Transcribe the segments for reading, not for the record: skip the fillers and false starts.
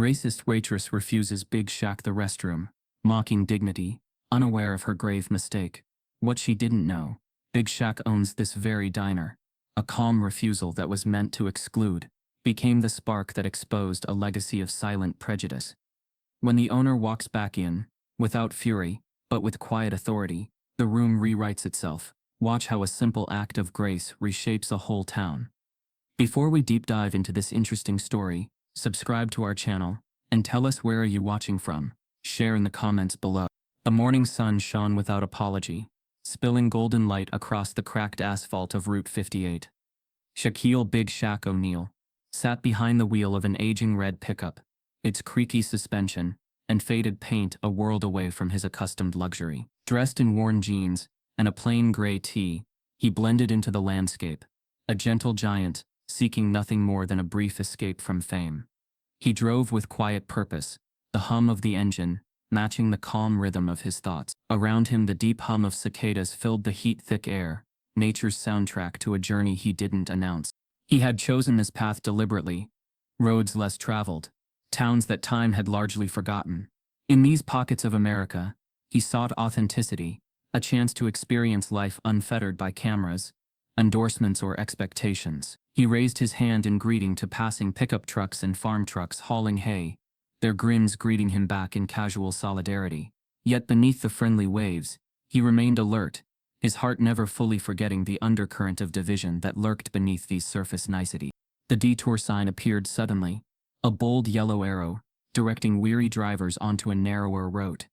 Racist waitress refuses Big Shaq the restroom, mocking dignity, unaware of her grave mistake. What she didn't know, Big Shaq owns this very diner. A calm refusal that was meant to exclude became the spark that exposed a legacy of silent prejudice. When the owner walks back in, without fury, but with quiet authority, the room rewrites itself. Watch how a simple act of grace reshapes a whole town. Before we deep dive into this interesting story, subscribe to our channel, and tell us where are you watching from. Share in the comments below. The morning sun shone without apology, spilling golden light across the cracked asphalt of Route 58. Shaquille Big Shaq O'Neal sat behind the wheel of an aging red pickup, its creaky suspension and faded paint a world away from his accustomed luxury. Dressed in worn jeans and a plain gray tee, he blended into the landscape, a gentle giant, seeking nothing more than a brief escape from fame. He drove with quiet purpose, the hum of the engine matching the calm rhythm of his thoughts. Around him the deep hum of cicadas filled the heat-thick air, nature's soundtrack to a journey he didn't announce. He had chosen this path deliberately, roads less traveled, towns that time had largely forgotten. In these pockets of America, he sought authenticity, a chance to experience life unfettered by cameras, endorsements or expectations. He raised his hand in greeting to passing pickup trucks and farm trucks hauling hay, their grins greeting him back in casual solidarity. Yet beneath the friendly waves, he remained alert, his heart never fully forgetting the undercurrent of division that lurked beneath these surface niceties. The detour sign appeared suddenly, a bold yellow arrow, directing weary drivers onto a narrower road.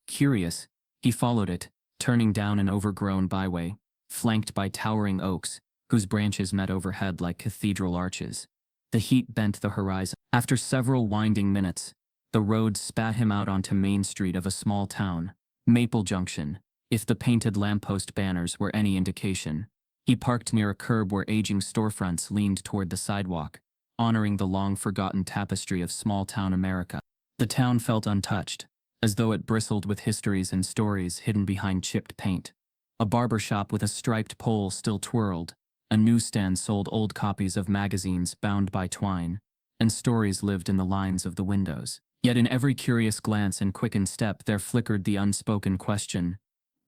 Curious, he followed it, turning down an overgrown byway, flanked by towering oaks, whose branches met overhead like cathedral arches. The heat bent the horizon. After several winding minutes, the road spat him out onto Main Street of a small town, Maple Junction, if the painted lamppost banners were any indication. He parked near a curb where aging storefronts leaned toward the sidewalk, honoring the long-forgotten tapestry of small-town America. The town felt untouched, as though it bristled with histories and stories hidden behind chipped paint. A barber shop with a striped pole still twirled, a newsstand sold old copies of magazines bound by twine, and stories lived in the lines of the windows. Yet in every curious glance and quickened step there flickered the unspoken question,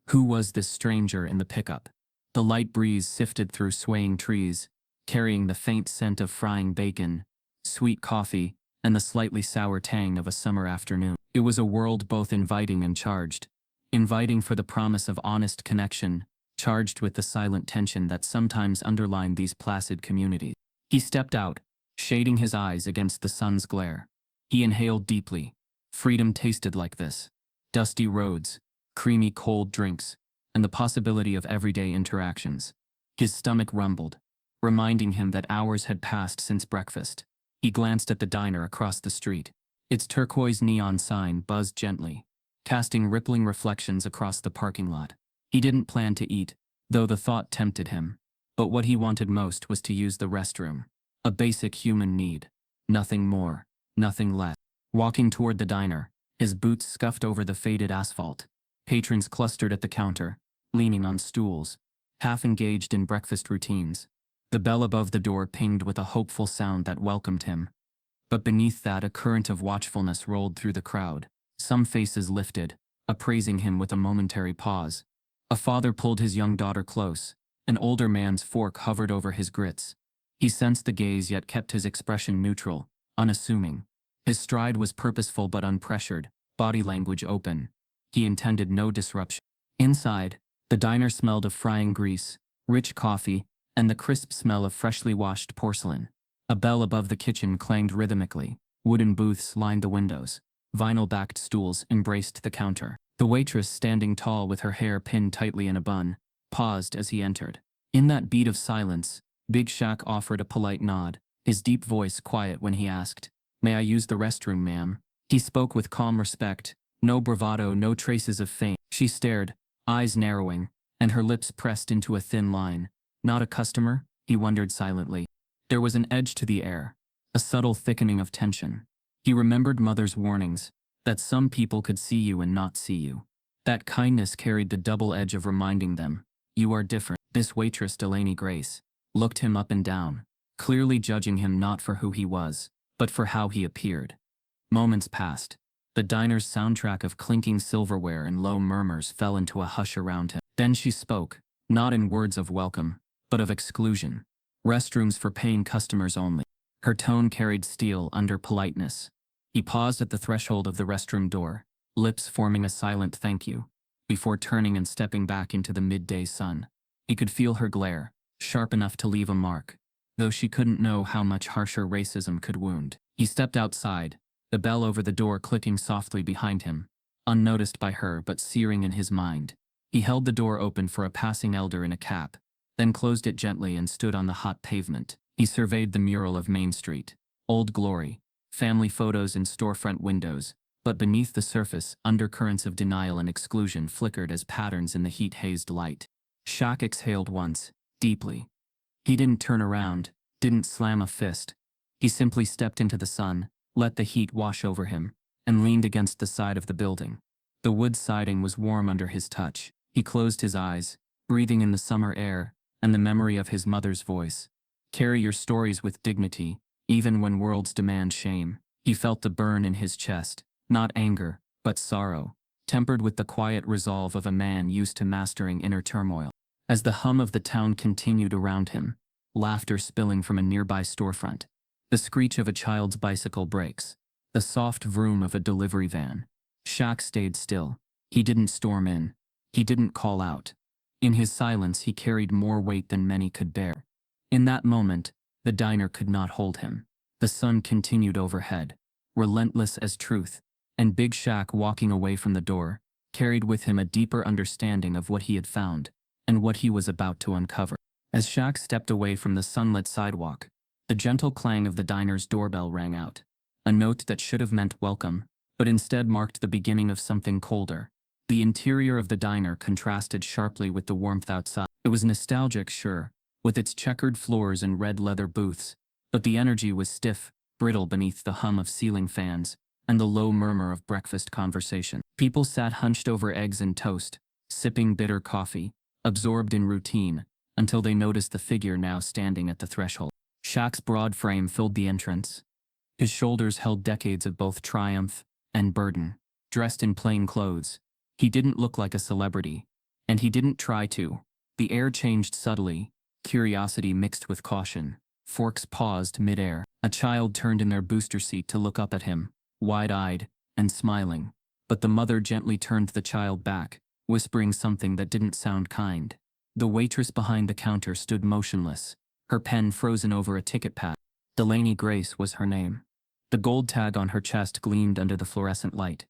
who was this stranger in the pickup? The light breeze sifted through swaying trees, carrying the faint scent of frying bacon, sweet coffee, and the slightly sour tang of a summer afternoon. It was a world both inviting and charged. Inviting for the promise of honest connection, charged with the silent tension that sometimes underlined these placid communities. He stepped out, shading his eyes against the sun's glare. He inhaled deeply. Freedom tasted like this. Dusty roads, creamy cold drinks, and the possibility of everyday interactions. His stomach rumbled, reminding him that hours had passed since breakfast. He glanced at the diner across the street. Its turquoise neon sign buzzed gently, casting rippling reflections across the parking lot. He didn't plan to eat, though the thought tempted him. But what he wanted most was to use the restroom. A basic human need. Nothing more, nothing less. Walking toward the diner, his boots scuffed over the faded asphalt. Patrons clustered at the counter, leaning on stools, half engaged in breakfast routines. The bell above the door pinged with a hopeful sound that welcomed him. But beneath that a current of watchfulness rolled through the crowd. Some faces lifted, appraising him with a momentary pause. A father pulled his young daughter close. An older man's fork hovered over his grits. He sensed the gaze yet kept his expression neutral, unassuming. His stride was purposeful but unpressured, body language open. He intended no disruption. Inside, the diner smelled of frying grease, rich coffee, and the crisp smell of freshly washed porcelain. A bell above the kitchen clanged rhythmically. Wooden booths lined the windows. Vinyl-backed stools embraced the counter. The waitress, standing tall with her hair pinned tightly in a bun, paused as he entered. In that beat of silence, Big Shaq offered a polite nod, his deep voice quiet when he asked, "May I use the restroom, ma'am?" He spoke with calm respect, no bravado, no traces of feint. She stared, eyes narrowing, and her lips pressed into a thin line. Not a customer? He wondered silently. There was an edge to the air, a subtle thickening of tension. He remembered Mother's warnings, that some people could see you and not see you. That kindness carried the double edge of reminding them, you are different. This waitress, Delaney Grace, looked him up and down, clearly judging him not for who he was, but for how he appeared. Moments passed. The diner's soundtrack of clinking silverware and low murmurs fell into a hush around him. Then she spoke, not in words of welcome, but of exclusion. Restrooms for paying customers only. Her tone carried steel under politeness. He paused at the threshold of the restroom door, lips forming a silent thank you, before turning and stepping back into the midday sun. He could feel her glare, sharp enough to leave a mark, though she couldn't know how much harsher racism could wound. He stepped outside, the bell over the door clicking softly behind him, unnoticed by her but searing in his mind. He held the door open for a passing elder in a cap, then closed it gently and stood on the hot pavement. He surveyed the mural of Main Street. Old Glory, family photos in storefront windows, but beneath the surface, undercurrents of denial and exclusion flickered as patterns in the heat-hazed light. Shaq exhaled once, deeply. He didn't turn around, didn't slam a fist. He simply stepped into the sun, let the heat wash over him, and leaned against the side of the building. The wood siding was warm under his touch. He closed his eyes, breathing in the summer air, and the memory of his mother's voice. Carry your stories with dignity, even when worlds demand shame. He felt the burn in his chest, not anger, but sorrow, tempered with the quiet resolve of a man used to mastering inner turmoil. As the hum of the town continued around him, laughter spilling from a nearby storefront, the screech of a child's bicycle brakes, the soft vroom of a delivery van, Shaq stayed still. He didn't storm in. He didn't call out. In his silence he carried more weight than many could bear. In that moment, the diner could not hold him. The sun continued overhead, relentless as truth, and Big Shaq, walking away from the door, carried with him a deeper understanding of what he had found, and what he was about to uncover. As Shaq stepped away from the sunlit sidewalk, the gentle clang of the diner's doorbell rang out, a note that should have meant welcome, but instead marked the beginning of something colder. The interior of the diner contrasted sharply with the warmth outside. It was nostalgic, sure, with its checkered floors and red leather booths, but the energy was stiff, brittle beneath the hum of ceiling fans and the low murmur of breakfast conversation. People sat hunched over eggs and toast, sipping bitter coffee, absorbed in routine, until they noticed the figure now standing at the threshold. Shaq's broad frame filled the entrance. His shoulders held decades of both triumph and burden. Dressed in plain clothes, he didn't look like a celebrity, and he didn't try to. The air changed subtly, curiosity mixed with caution. Forks paused mid-air. A child turned in their booster seat to look up at him, wide-eyed and smiling, but the mother gently turned the child back, whispering something that didn't sound kind. The waitress behind the counter stood motionless, her pen frozen over a ticket pad. Delaney Grace was her name. The gold tag on her chest gleamed under the fluorescent light.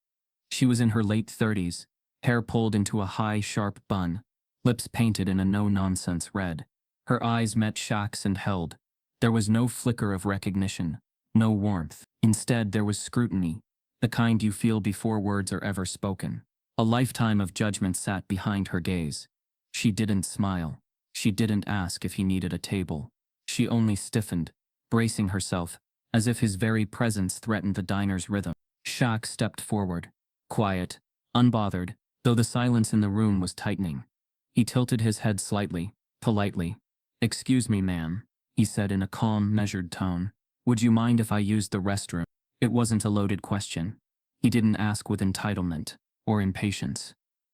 She was in her late 30s, hair pulled into a high, sharp bun, lips painted in a no-nonsense red. Her eyes met Shaq's and held. There was no flicker of recognition, no warmth. Instead, there was scrutiny, the kind you feel before words are ever spoken. A lifetime of judgment sat behind her gaze. She didn't smile. She didn't ask if he needed a table. She only stiffened, bracing herself, as if his very presence threatened the diner's rhythm. Shaq stepped forward, quiet, unbothered, though the silence in the room was tightening. He tilted his head slightly, politely. "Excuse me, ma'am," he said in a calm, measured tone. "Would you mind if I used the restroom?" It wasn't a loaded question. He didn't ask with entitlement or impatience.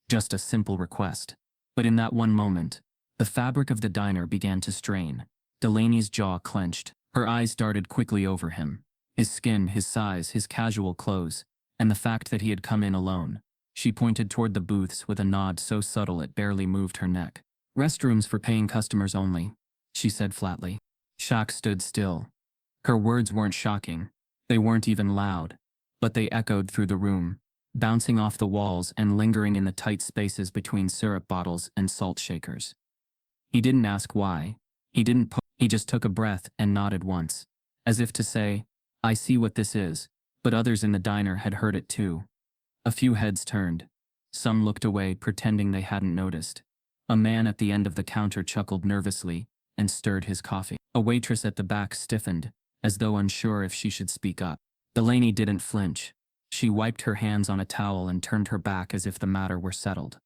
Just a simple request. But in that one moment, the fabric of the diner began to strain. Delaney's jaw clenched. Her eyes darted quickly over him. His skin, his size, his casual clothes, and the fact that he had come in alone. She pointed toward the booths with a nod so subtle it barely moved her neck. "Restrooms for paying customers only," she said flatly. Shaq stood still. Her words weren't shocking. They weren't even loud. But they echoed through the room, bouncing off the walls and lingering in the tight spaces between syrup bottles and salt shakers. He didn't ask why. He just took a breath and nodded once, as if to say, "I see what this is," but others in the diner had heard it too. A few heads turned. Some looked away, pretending they hadn't noticed. A man at the end of the counter chuckled nervously and stirred his coffee. A waitress at the back stiffened, as though unsure if she should speak up. Delaney didn't flinch. She wiped her hands on a towel and turned her back as if the matter were settled.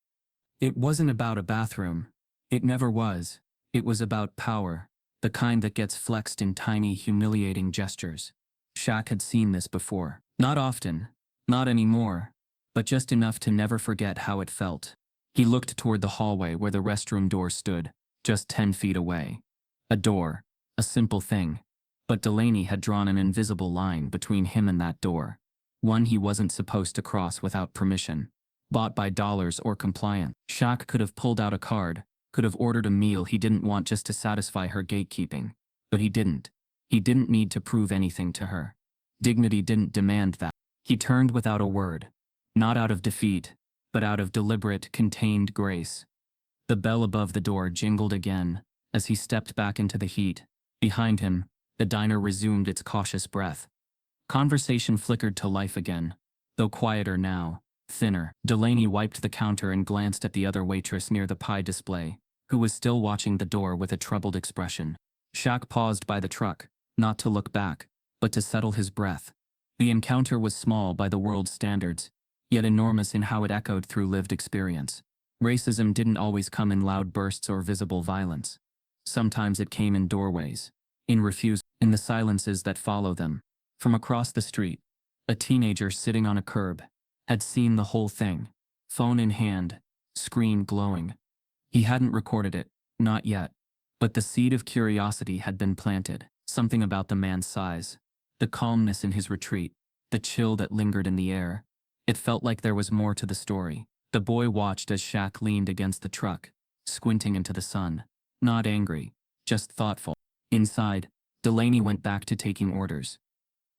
It wasn't about a bathroom. It never was. It was about power, the kind that gets flexed in tiny, humiliating gestures. Shaq had seen this before. Not often, not anymore, but just enough to never forget how it felt. He looked toward the hallway where the restroom door stood, just 10 feet away. A door, a simple thing, but Delaney had drawn an invisible line between him and that door. One he wasn't supposed to cross without permission. Bought by dollars or compliance. Shaq could have pulled out a card, could have ordered a meal he didn't want just to satisfy her gatekeeping. But he didn't. He didn't need to prove anything to her. Dignity didn't demand that. He turned without a word. Not out of defeat, but out of deliberate, contained grace. The bell above the door jingled again, as he stepped back into the heat. Behind him, the diner resumed its cautious breath. Conversation flickered to life again, though quieter now, thinner. Delaney wiped the counter and glanced at the other waitress near the pie display, who was still watching the door with a troubled expression. Shaq paused by the truck, not to look back, but to settle his breath. The encounter was small by the world's standards, yet enormous in how it echoed through lived experience. Racism didn't always come in loud bursts or visible violence. Sometimes it came in doorways, in refusal, in the silences that follow them. From across the street, a teenager sitting on a curb had seen the whole thing, phone in hand, screen glowing. He hadn't recorded it, not yet, but the seed of curiosity had been planted. Something about the man's size, the calmness in his retreat, the chill that lingered in the air. It felt like there was more to the story. The boy watched as Shaq leaned against the truck, squinting into the sun. Not angry, just thoughtful. Inside, Delaney went back to taking orders.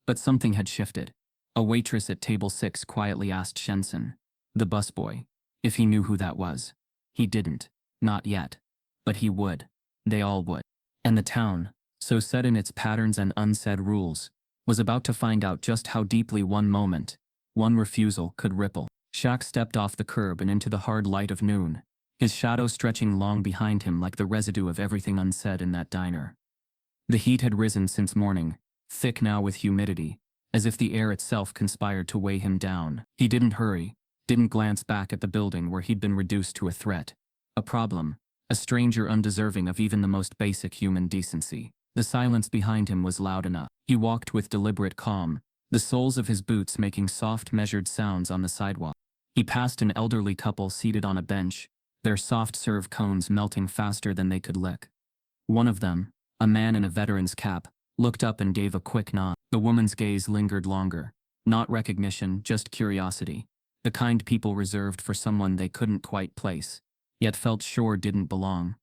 But something had shifted. A waitress at table 6 quietly asked Shenson, the busboy, if he knew who that was. He didn't, not yet. But he would. They all would. And the town, so set in its patterns and unsaid rules, was about to find out just how deeply one moment, one refusal could ripple. Shaq stepped off the curb and into the hard light of noon, his shadow stretching long behind him like the residue of everything unsaid in that diner. The heat had risen since morning, thick now with humidity, as if the air itself conspired to weigh him down. He didn't hurry, didn't glance back at the building where he'd been reduced to a threat, a problem, a stranger undeserving of even the most basic human decency. The silence behind him was loud enough. He walked with deliberate calm, the soles of his boots making soft measured sounds on the sidewalk. He passed an elderly couple seated on a bench, their soft serve cones melting faster than they could lick. One of them, a man in a veteran's cap, looked up and gave a quick nod. The woman's gaze lingered longer. Not recognition, just curiosity. The kind people reserved for someone they couldn't quite place, yet felt sure didn't belong.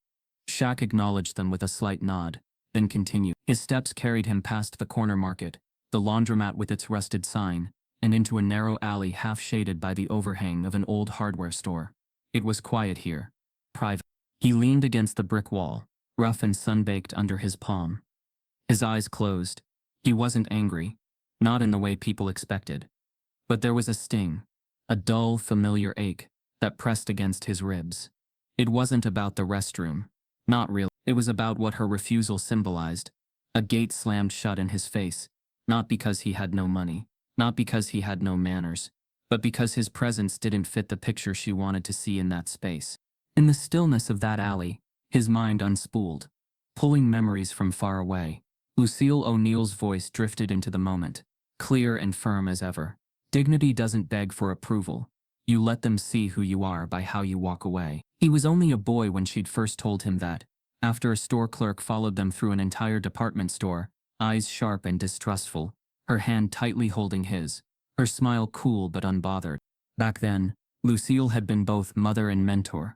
Shaq acknowledged them with a slight nod, then continued. His steps carried him past the corner market, the laundromat with its rusted sign, and into a narrow alley half-shaded by the overhang of an old hardware store. It was quiet here. Private. He leaned against the brick wall, rough and sun-baked under his palm. His eyes closed. He wasn't angry, not in the way people expected. But there was a sting, a dull, familiar ache, that pressed against his ribs. It wasn't about the restroom. Not really. It was about what her refusal symbolized. A gate slammed shut in his face, not because he had no money, not because he had no manners, but because his presence didn't fit the picture she wanted to see in that space. In the stillness of that alley, his mind unspooled, pulling memories from far away. Lucille O'Neal's voice drifted into the moment, clear and firm as ever. Dignity doesn't beg for approval. You let them see who you are by how you walk away. He was only a boy when she'd first told him that, after a store clerk followed them through an entire department store, eyes sharp and distrustful, her hand tightly holding his, her smile cool but unbothered. Back then, Lucille had been both mother and mentor,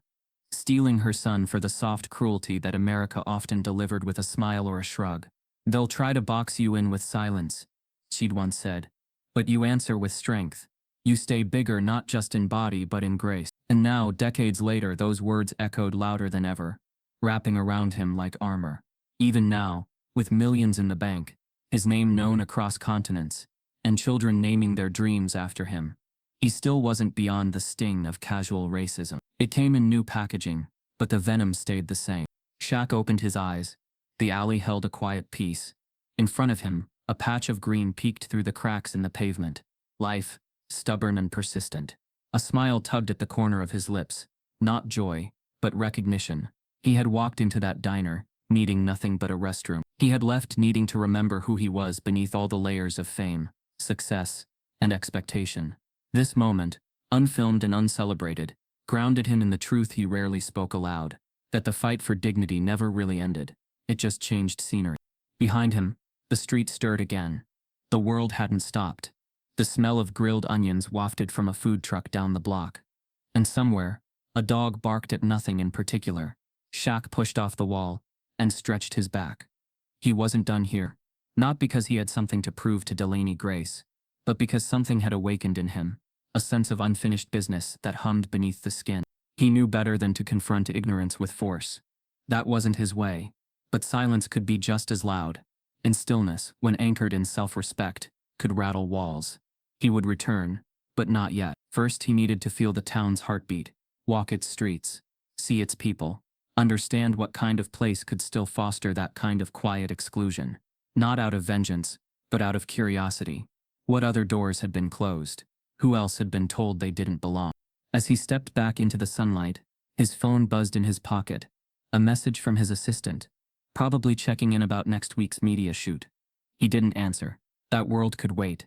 steeling her son for the soft cruelty that America often delivered with a smile or a shrug. They'll try to box you in with silence, she'd once said, but you answer with strength. You stay bigger not just in body but in grace. And now, decades later, those words echoed louder than ever, wrapping around him like armor. Even now, with millions in the bank, his name known across continents, and children naming their dreams after him, he still wasn't beyond the sting of casual racism. It came in new packaging, but the venom stayed the same. Shaq opened his eyes. The alley held a quiet peace. In front of him, a patch of green peeked through the cracks in the pavement. Life, stubborn and persistent. A smile tugged at the corner of his lips. Not joy, but recognition. He had walked into that diner, needing nothing but a restroom. He had left needing to remember who he was beneath all the layers of fame, success, and expectation. This moment, unfilmed and uncelebrated, grounded him in the truth he rarely spoke aloud, that the fight for dignity never really ended. It just changed scenery. Behind him, the street stirred again. The world hadn't stopped. The smell of grilled onions wafted from a food truck down the block. And somewhere, a dog barked at nothing in particular. Shaq pushed off the wall and stretched his back. He wasn't done here. Not because he had something to prove to Delaney Grace, but because something had awakened in him, a sense of unfinished business that hummed beneath the skin. He knew better than to confront ignorance with force. That wasn't his way. But silence could be just as loud, and stillness, when anchored in self-respect, could rattle walls. He would return, but not yet. First he needed to feel the town's heartbeat, walk its streets, see its people, understand what kind of place could still foster that kind of quiet exclusion. Not out of vengeance, but out of curiosity. What other doors had been closed? Who else had been told they didn't belong? As he stepped back into the sunlight, his phone buzzed in his pocket. A message from his assistant, probably checking in about next week's media shoot. He didn't answer. That world could wait.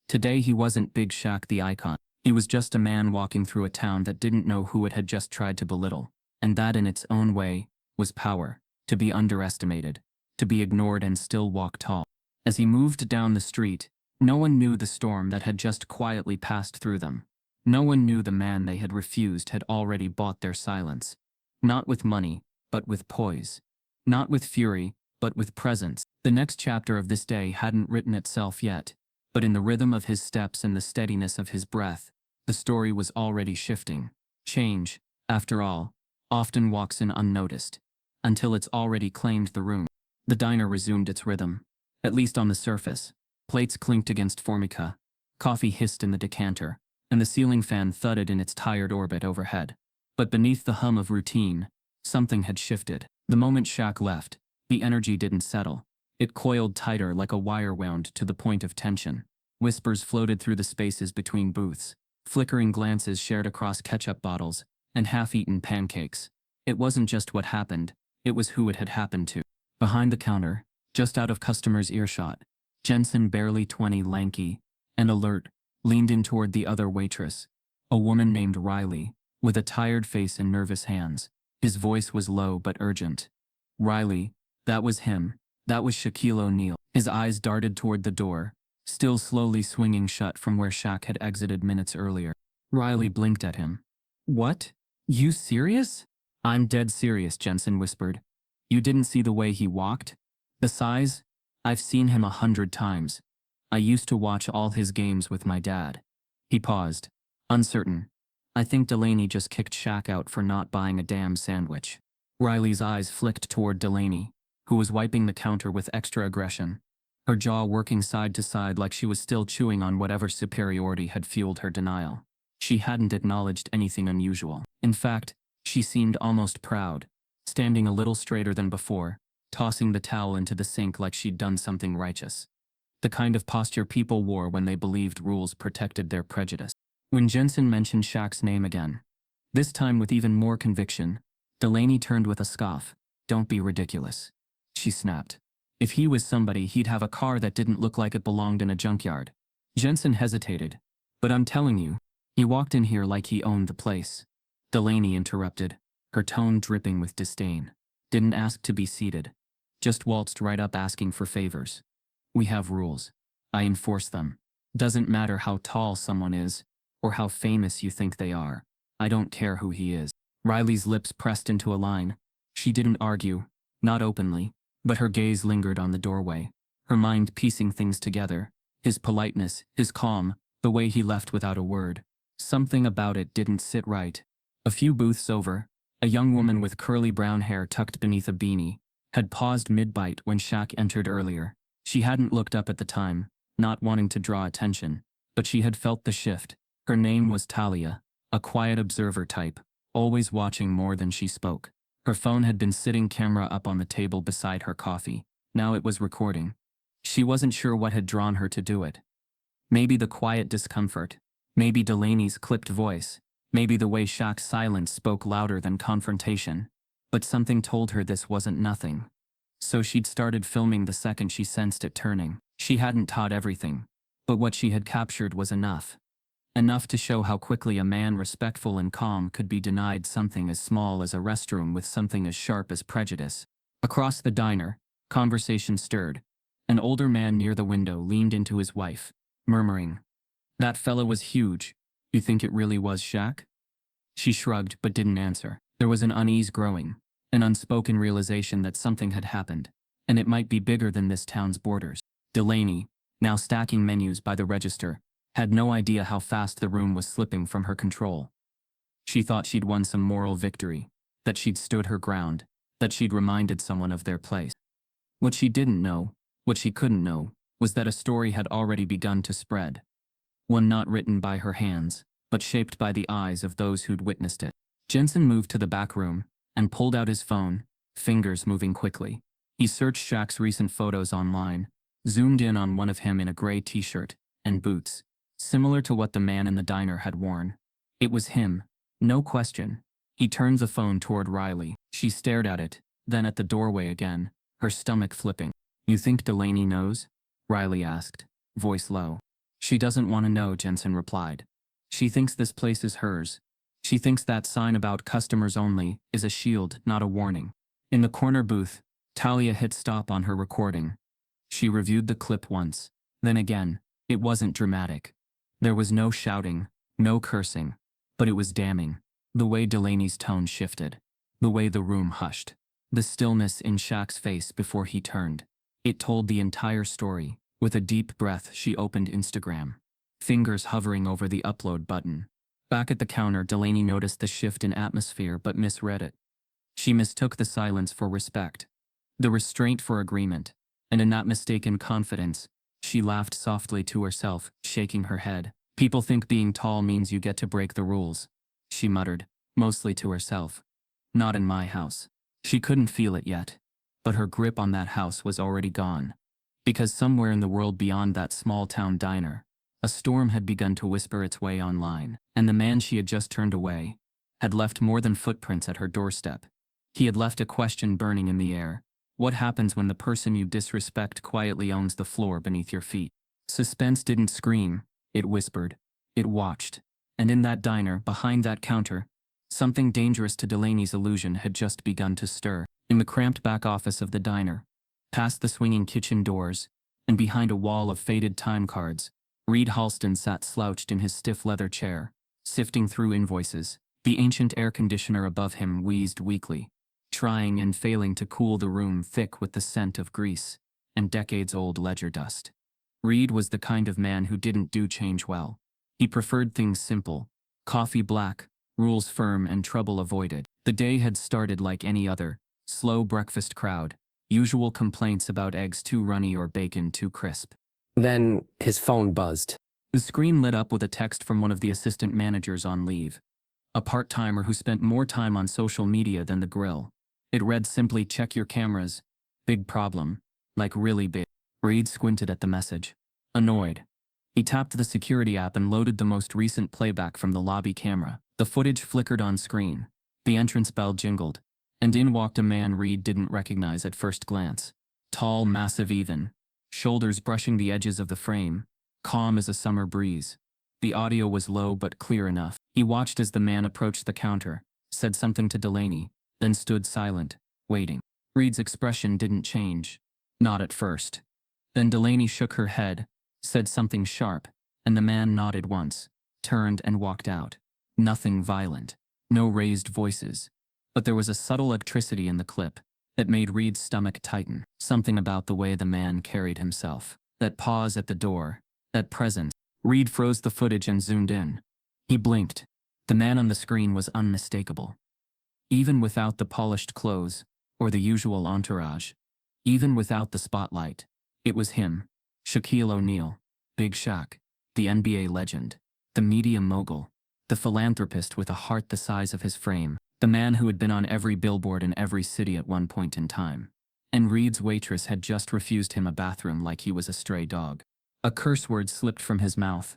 Today he wasn't Big Shaq the icon. He was just a man walking through a town that didn't know who it had just tried to belittle. And that in its own way, was power. To be underestimated. To be ignored and still walk tall. As he moved down the street, no one knew the storm that had just quietly passed through them. No one knew the man they had refused had already bought their silence. Not with money, but with poise. Not with fury, but with presence. The next chapter of this day hadn't written itself yet, but in the rhythm of his steps and the steadiness of his breath, the story was already shifting. Change, after all, often walks in unnoticed, until it's already claimed the room. The diner resumed its rhythm, at least on the surface. Plates clinked against formica, coffee hissed in the decanter, and the ceiling fan thudded in its tired orbit overhead. But beneath the hum of routine, something had shifted. The moment Shaq left, the energy didn't settle. It coiled tighter like a wire wound to the point of tension. Whispers floated through the spaces between booths, flickering glances shared across ketchup bottles and half-eaten pancakes. It wasn't just what happened, it was who it had happened to. Behind the counter, just out of customers' earshot, Jensen, barely 20, lanky and alert, leaned in toward the other waitress, a woman named Riley, with a tired face and nervous hands. His voice was low but urgent. Riley, that was him. That was Shaquille O'Neal. His eyes darted toward the door, still slowly swinging shut from where Shaq had exited minutes earlier. Riley blinked at him. What? You serious? I'm dead serious, Jensen whispered. You didn't see the way he walked? The size? I've seen him 100 times. I used to watch all his games with my dad. He paused, uncertain. I think Delaney just kicked Shaq out for not buying a damn sandwich. Riley's eyes flicked toward Delaney, who was wiping the counter with extra aggression, her jaw working side to side like she was still chewing on whatever superiority had fueled her denial. She hadn't acknowledged anything unusual. In fact, she seemed almost proud, standing a little straighter than before, tossing the towel into the sink like she'd done something righteous. The kind of posture people wore when they believed rules protected their prejudice. When Jensen mentioned Shaq's name again, this time with even more conviction, Delaney turned with a scoff. Don't be ridiculous, she snapped. If he was somebody, he'd have a car that didn't look like it belonged in a junkyard. Jensen hesitated. But I'm telling you, he walked in here like he owned the place. Delaney interrupted, her tone dripping with disdain. Didn't ask to be seated. Just waltzed right up asking for favors. We have rules. I enforce them. Doesn't matter how tall someone is, or how famous you think they are. I don't care who he is. Riley's lips pressed into a line. She didn't argue, not openly, but her gaze lingered on the doorway, her mind piecing things together. His politeness, his calm, the way he left without a word. Something about it didn't sit right. A few booths over, a young woman with curly brown hair tucked beneath a beanie had paused mid-bite when Shaq entered earlier. She hadn't looked up at the time, not wanting to draw attention, but she had felt the shift. Her name was Talia, a quiet observer type, always watching more than she spoke. Her phone had been sitting camera up on the table beside her coffee. Now it was recording. She wasn't sure what had drawn her to do it. Maybe the quiet discomfort. Maybe Delaney's clipped voice. Maybe the way Shaq's silence spoke louder than confrontation. But something told her this wasn't nothing. So she'd started filming the second she sensed it turning. She hadn't taught everything, But what she had captured was enough. Enough to show how quickly a man respectful and calm could be denied something as small as a restroom with something as sharp as prejudice. Across the diner, conversation stirred. An older man near the window leaned into his wife, murmuring, "That fella was huge. You think it really was Shaq?" She shrugged but didn't answer. There was an unease growing, an unspoken realization that something had happened, and it might be bigger than this town's borders. Delaney, now stacking menus by the register, had no idea how fast the room was slipping from her control. She thought she'd won some moral victory, that she'd stood her ground, that she'd reminded someone of their place. What she didn't know, what she couldn't know, was that a story had already begun to spread. One not written by her hands, but shaped by the eyes of those who'd witnessed it. Jensen moved to the back room and pulled out his phone, fingers moving quickly. He searched Shaq's recent photos online, zoomed in on one of him in a gray t-shirt and boots, similar to what the man in the diner had worn. It was him, no question. He turned the phone toward Riley. She stared at it, then at the doorway again, her stomach flipping. "You think Delaney knows?" Riley asked, voice low. "She doesn't want to know," Jensen replied. "She thinks this place is hers. She thinks that sign about customers only is a shield, not a warning." In the corner booth, Talia hit stop on her recording. She reviewed the clip once, then again. It wasn't dramatic. There was no shouting, no cursing, but it was damning. The way Delaney's tone shifted, the way the room hushed, the stillness in Shaq's face before he turned. It told the entire story. With a deep breath, she opened Instagram, fingers hovering over the upload button. Back at the counter, Delaney noticed the shift in atmosphere but misread it. She mistook the silence for respect, the restraint for agreement, and in that mistaken confidence, she laughed softly to herself, shaking her head. "People think being tall means you get to break the rules," she muttered, mostly to herself. "Not in my house." She couldn't feel it yet, but her grip on that house was already gone. Because somewhere in the world beyond that small-town diner, a storm had begun to whisper its way online, and the man she had just turned away had left more than footprints at her doorstep. He had left a question burning in the air. What happens when the person you disrespect quietly owns the floor beneath your feet? Suspense didn't scream, it whispered, it watched. And in that diner, behind that counter, something dangerous to Delaney's illusion had just begun to stir. In the cramped back office of the diner, past the swinging kitchen doors, and behind a wall of faded time cards, Reed Halston sat slouched in his stiff leather chair, sifting through invoices. The ancient air conditioner above him wheezed weakly, trying and failing to cool the room thick with the scent of grease and decades-old ledger dust. Reed was the kind of man who didn't do change well. He preferred things simple, coffee black, rules firm, and trouble avoided. The day had started like any other, slow breakfast crowd, usual complaints about eggs too runny or bacon too crisp. Then his phone buzzed. The screen lit up with a text from one of the assistant managers on leave, a part-timer who spent more time on social media than the grill. It read simply, "Check your cameras. Big problem. Like really big." Reed squinted at the message, annoyed. He tapped the security app and loaded the most recent playback from the lobby camera. The footage flickered on screen. The entrance bell jingled, and in walked a man Reed didn't recognize at first glance. Tall, massive, even, shoulders brushing the edges of the frame, calm as a summer breeze. The audio was low but clear enough. He watched as the man approached the counter, said something to Delaney, then stood silent, waiting. Reed's expression didn't change. Not at first. Then Delaney shook her head, said something sharp, and the man nodded once, turned and walked out. Nothing violent, no raised voices. But there was a subtle electricity in the clip that made Reed's stomach tighten. Something about the way the man carried himself. That pause at the door, that presence. Reed froze the footage and zoomed in. He blinked. The man on the screen was unmistakable. Even without the polished clothes, or the usual entourage, even without the spotlight, it was him, Shaquille O'Neal, Big Shaq, the NBA legend, the media mogul, the philanthropist with a heart the size of his frame, the man who had been on every billboard in every city at one point in time. And Reed's waitress had just refused him a bathroom like he was a stray dog. A curse word slipped from his mouth.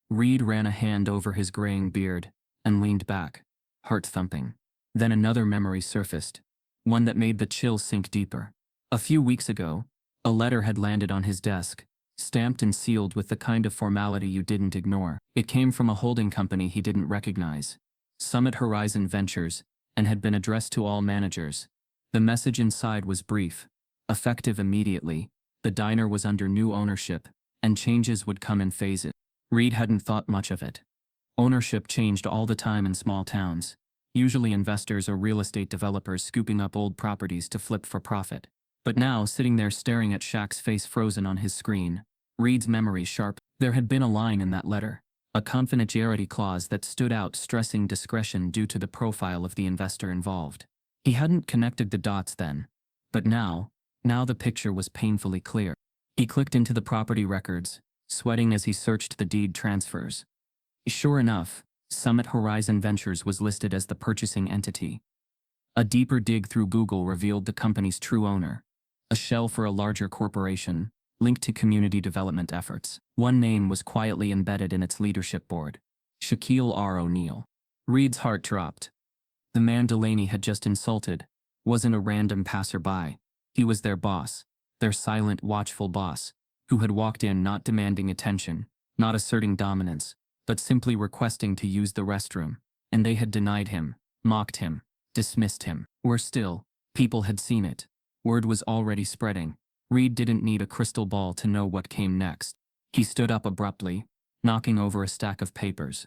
Reed ran a hand over his graying beard and leaned back, heart thumping. Then another memory surfaced, one that made the chill sink deeper. A few weeks ago, a letter had landed on his desk, stamped and sealed with the kind of formality you didn't ignore. It came from a holding company he didn't recognize, Summit Horizon Ventures, and had been addressed to all managers. The message inside was brief, effective immediately. The diner was under new ownership, and changes would come in phases. Reed hadn't thought much of it. Ownership changed all the time in small towns, usually investors or real estate developers scooping up old properties to flip for profit. But now, sitting there staring at Shaq's face frozen on his screen, Reed's memory sharp. There had been a line in that letter, a confidentiality clause that stood out, stressing discretion due to the profile of the investor involved. He hadn't connected the dots then, but now the picture was painfully clear. He clicked into the property records, sweating as he searched the deed transfers. Sure enough, Summit Horizon Ventures was listed as the purchasing entity. A deeper dig through Google revealed the company's true owner, a shell for a larger corporation, linked to community development efforts. One name was quietly embedded in its leadership board: Shaquille O'Neal. Reed's heart dropped. The man Delaney had just insulted wasn't a random passerby. He was their boss, their silent, watchful boss, who had walked in not demanding attention, not asserting dominance, but simply requesting to use the restroom, and they had denied him, mocked him, dismissed him. Worse still, people had seen it. Word was already spreading. Reed didn't need a crystal ball to know what came next. He stood up abruptly, knocking over a stack of papers.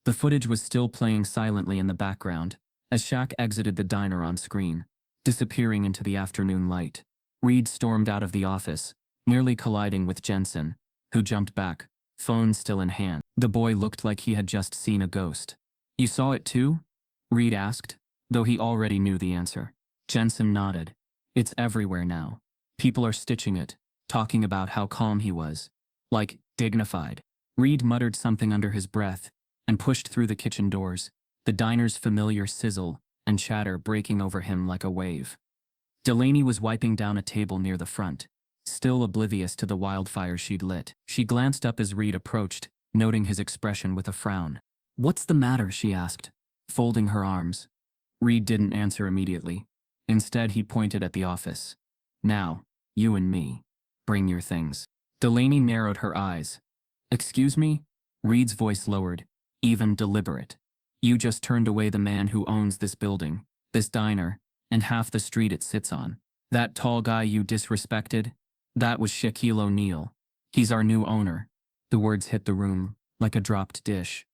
The footage was still playing silently in the background, as Shaq exited the diner on screen, disappearing into the afternoon light. Reed stormed out of the office, nearly colliding with Jensen, who jumped back, phone still in hand. The boy looked like he had just seen a ghost. "You saw it too?" Reed asked, though he already knew the answer. Jensen nodded. "It's everywhere now. People are stitching it, talking about how calm he was. Like, dignified." Reed muttered something under his breath and pushed through the kitchen doors, the diner's familiar sizzle and chatter breaking over him like a wave. Delaney was wiping down a table near the front, still oblivious to the wildfire she'd lit. She glanced up as Reed approached, noting his expression with a frown. "What's the matter?" she asked, folding her arms. Reed didn't answer immediately. Instead, he pointed at the office. "Now, you and me. Bring your things." Delaney narrowed her eyes. "Excuse me?" Reed's voice lowered, even deliberate. "You just turned away the man who owns this building, this diner, and half the street it sits on. That tall guy you disrespected? That was Shaquille O'Neal. He's our new owner." The words hit the room like a dropped dish.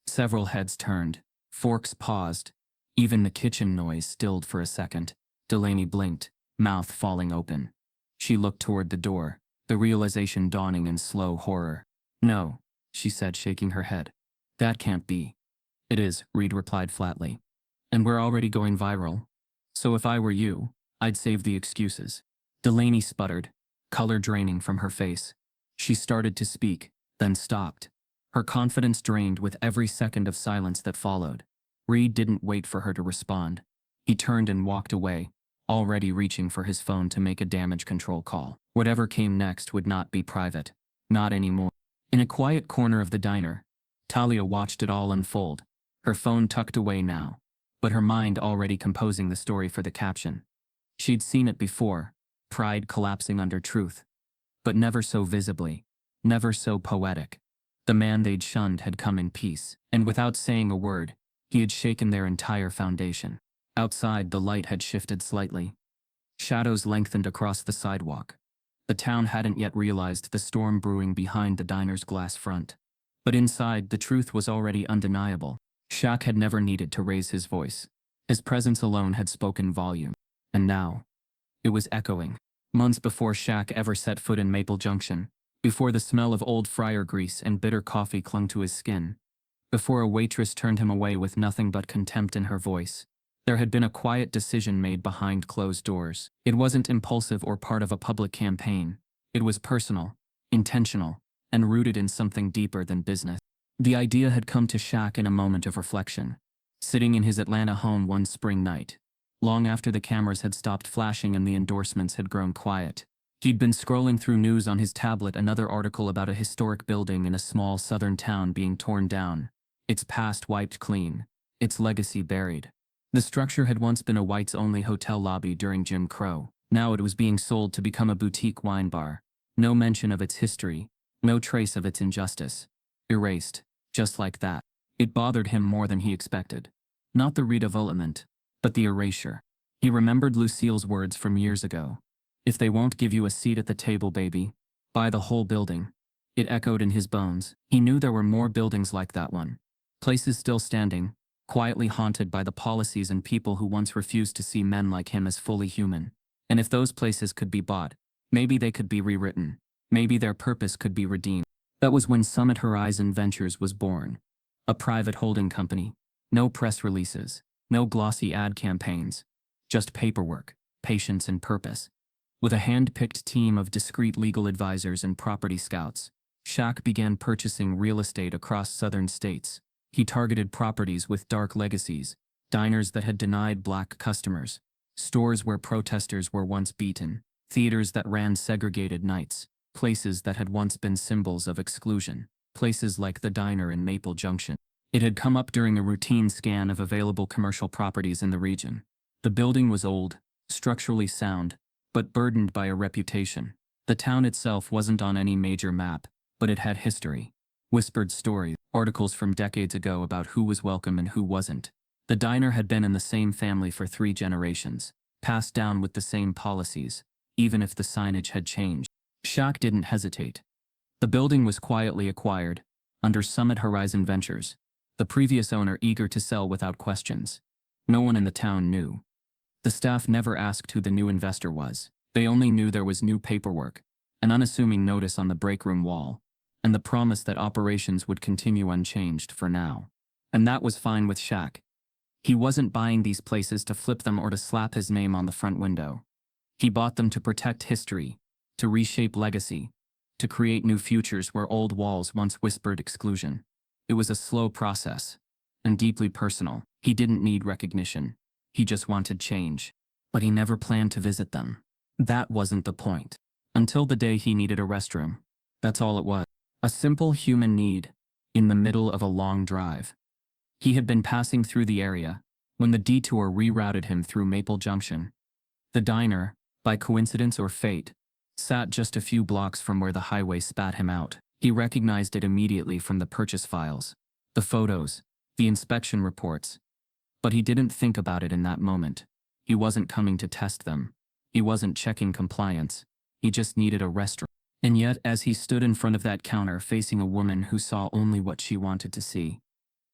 Several heads turned, forks paused. Even the kitchen noise stilled for a second. Delaney blinked, mouth falling open. She looked toward the door, the realization dawning in slow horror. "No," she said, shaking her head. "That can't be." "It is," Reed replied flatly. "And we're already going viral. So if I were you, I'd save the excuses." Delaney sputtered, color draining from her face. She started to speak, then stopped. Her confidence drained with every second of silence that followed. Reed didn't wait for her to respond. He turned and walked away, already reaching for his phone to make a damage control call. Whatever came next would not be private. Not anymore. In a quiet corner of the diner, Talia watched it all unfold, her phone tucked away now, but her mind already composing the story for the caption. She'd seen it before, pride collapsing under truth. But never so visibly, never so poetic. The man they'd shunned had come in peace, and without saying a word, he had shaken their entire foundation. Outside, the light had shifted slightly. Shadows lengthened across the sidewalk. The town hadn't yet realized the storm brewing behind the diner's glass front. But inside, the truth was already undeniable. Shaq had never needed to raise his voice. His presence alone had spoken volume. And now, it was echoing. Months before Shaq ever set foot in Maple Junction, before the smell of old fryer grease and bitter coffee clung to his skin, before a waitress turned him away with nothing but contempt in her voice, there had been a quiet decision made behind closed doors. It wasn't impulsive or part of a public campaign. It was personal, intentional, and rooted in something deeper than business. The idea had come to Shaq in a moment of reflection, sitting in his Atlanta home one spring night, long after the cameras had stopped flashing and the endorsements had grown quiet. He'd been scrolling through news on his tablet, another article about a historic building in a small southern town being torn down, its past wiped clean, its legacy buried. The structure had once been a whites-only hotel lobby during Jim Crow. Now it was being sold to become a boutique wine bar, No mention of its history, no trace of its injustice. Erased, just like that. It bothered him more than he expected. Not the redevelopment, but the erasure. He remembered Lucille's words from years ago. If they won't give you a seat at the table, baby, buy the whole building. It echoed in his bones. He knew there were more buildings like that one. Places still standing, quietly haunted by the policies and people who once refused to see men like him as fully human. And if those places could be bought, maybe they could be rewritten. Maybe their purpose could be redeemed. That was when Summit Horizon Ventures was born. A private holding company. No press releases. No glossy ad campaigns. Just paperwork, patience, and purpose. With a hand-picked team of discreet legal advisors and property scouts, Shaq began purchasing real estate across southern states. He targeted properties with dark legacies, diners that had denied black customers, stores where protesters were once beaten, theaters that ran segregated nights, places that had once been symbols of exclusion, places like the diner in Maple Junction. It had come up during a routine scan of available commercial properties in the region. The building was old, structurally sound, but burdened by a reputation. The town itself wasn't on any major map, but it had history. Whispered stories, articles from decades ago about who was welcome and who wasn't. The diner had been in the same family for 3 generations, passed down with the same policies, even if the signage had changed. Shaq didn't hesitate. The building was quietly acquired, under Summit Horizon Ventures, the previous owner eager to sell without questions. No one in the town knew. The staff never asked who the new investor was. They only knew there was new paperwork, an unassuming notice on the break room wall, and the promise that operations would continue unchanged for now. And that was fine with Shaq. He wasn't buying these places to flip them or to slap his name on the front window. He bought them to protect history, to reshape legacy, to create new futures where old walls once whispered exclusion. It was a slow process, and deeply personal. He didn't need recognition. He just wanted change. But he never planned to visit them. That wasn't the point. Until the day he needed a restroom. That's all it was. A simple human need, in the middle of a long drive. He had been passing through the area, when the detour rerouted him through Maple Junction. The diner, by coincidence or fate, sat just a few blocks from where the highway spat him out. He recognized it immediately from the purchase files, the photos, the inspection reports. But he didn't think about it in that moment. He wasn't coming to test them. He wasn't checking compliance. He just needed a restroom. And yet, as he stood in front of that counter facing a woman who saw only what she wanted to see.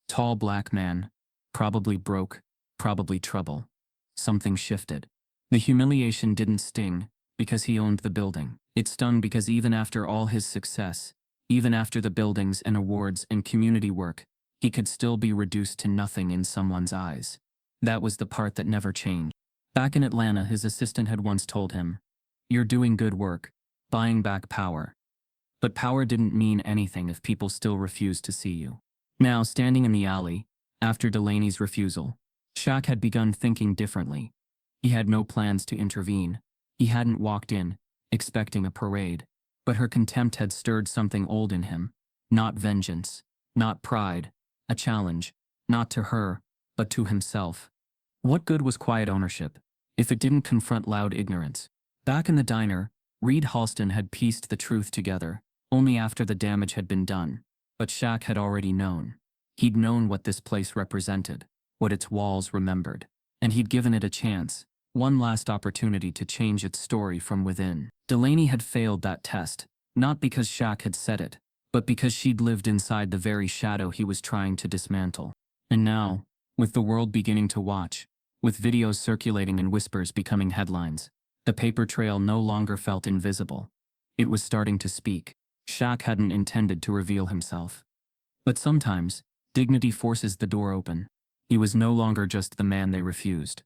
Tall black man, probably broke, probably trouble. Something shifted. The humiliation didn't sting, because he owned the building. It stung because even after all his success, even after the buildings and awards and community work, he could still be reduced to nothing in someone's eyes. That was the part that never changed. Back in Atlanta, his assistant had once told him, "You're doing good work, buying back power." But power didn't mean anything if people still refused to see you. Now, standing in the alley, after Delaney's refusal, Shaq had begun thinking differently. He had no plans to intervene. He hadn't walked in, expecting a parade. But her contempt had stirred something old in him. Not vengeance, not pride, a challenge, not to her, but to himself. What good was quiet ownership, if it didn't confront loud ignorance? Back in the diner, Reed Halston had pieced the truth together, only after the damage had been done. But Shaq had already known. He'd known what this place represented, what its walls remembered, and he'd given it a chance, one last opportunity to change its story from within. Delaney had failed that test, not because Shaq had said it, but because she'd lived inside the very shadow he was trying to dismantle. And now, with the world beginning to watch, with videos circulating and whispers becoming headlines, the paper trail no longer felt invisible. It was starting to speak. Shaq hadn't intended to reveal himself. But sometimes, dignity forces the door open. He was no longer just the man they refused.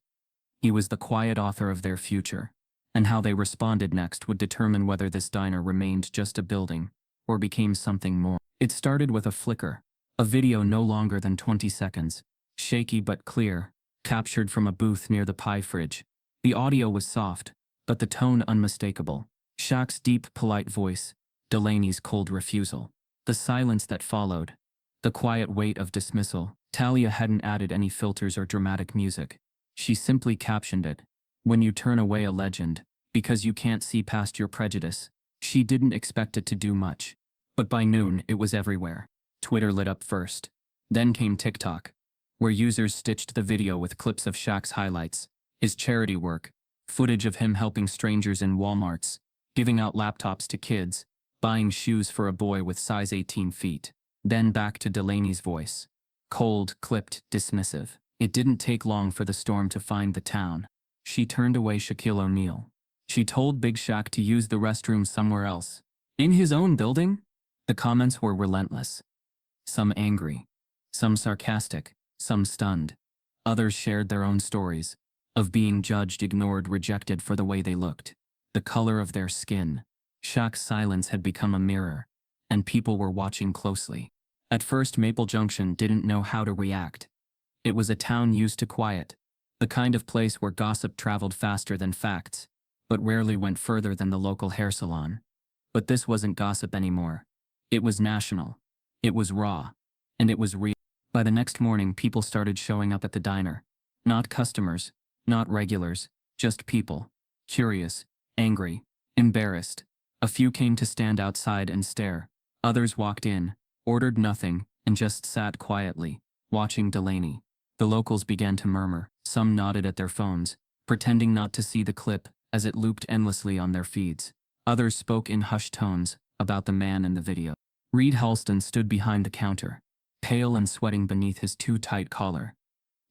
He was the quiet author of their future, and how they responded next would determine whether this diner remained just a building, or became something more. It started with a flicker, a video no longer than 20 seconds, shaky but clear, captured from a booth near the pie fridge. The audio was soft, but the tone unmistakable. Shaq's deep, polite voice, Delaney's cold refusal. The silence that followed. The quiet weight of dismissal. Talia hadn't added any filters or dramatic music. She simply captioned it. "When you turn away a legend, because you can't see past your prejudice, She didn't expect it to do much. But by noon, it was everywhere. Twitter lit up first. Then came TikTok, where users stitched the video with clips of Shaq's highlights, his charity work, footage of him helping strangers in Walmarts, giving out laptops to kids, buying shoes for a boy with size 18 feet. Then back to Delaney's voice. Cold, clipped, dismissive. It didn't take long for the storm to find the town. She turned away Shaquille O'Neal. She told Big Shaq to use the restroom somewhere else. In his own building? The comments were relentless. Some angry, some sarcastic, some stunned. Others shared their own stories of being judged, ignored, rejected for the way they looked, the color of their skin. Shaq's silence had become a mirror, and people were watching closely. At first, Maple Junction didn't know how to react. It was a town used to quiet, the kind of place where gossip traveled faster than facts, but rarely went further than the local hair salon. But this wasn't gossip anymore. It was national. It was raw. And it was real. By the next morning, people started showing up at the diner. Not customers, not regulars, just people. Curious, angry, embarrassed. A few came to stand outside and stare. Others walked in, ordered nothing, and just sat quietly, watching Delaney. The locals began to murmur. Some nodded at their phones, pretending not to see the clip as it looped endlessly on their feeds. Others spoke in hushed tones about the man in the video. Reed Halston stood behind the counter, pale and sweating beneath his too tight collar.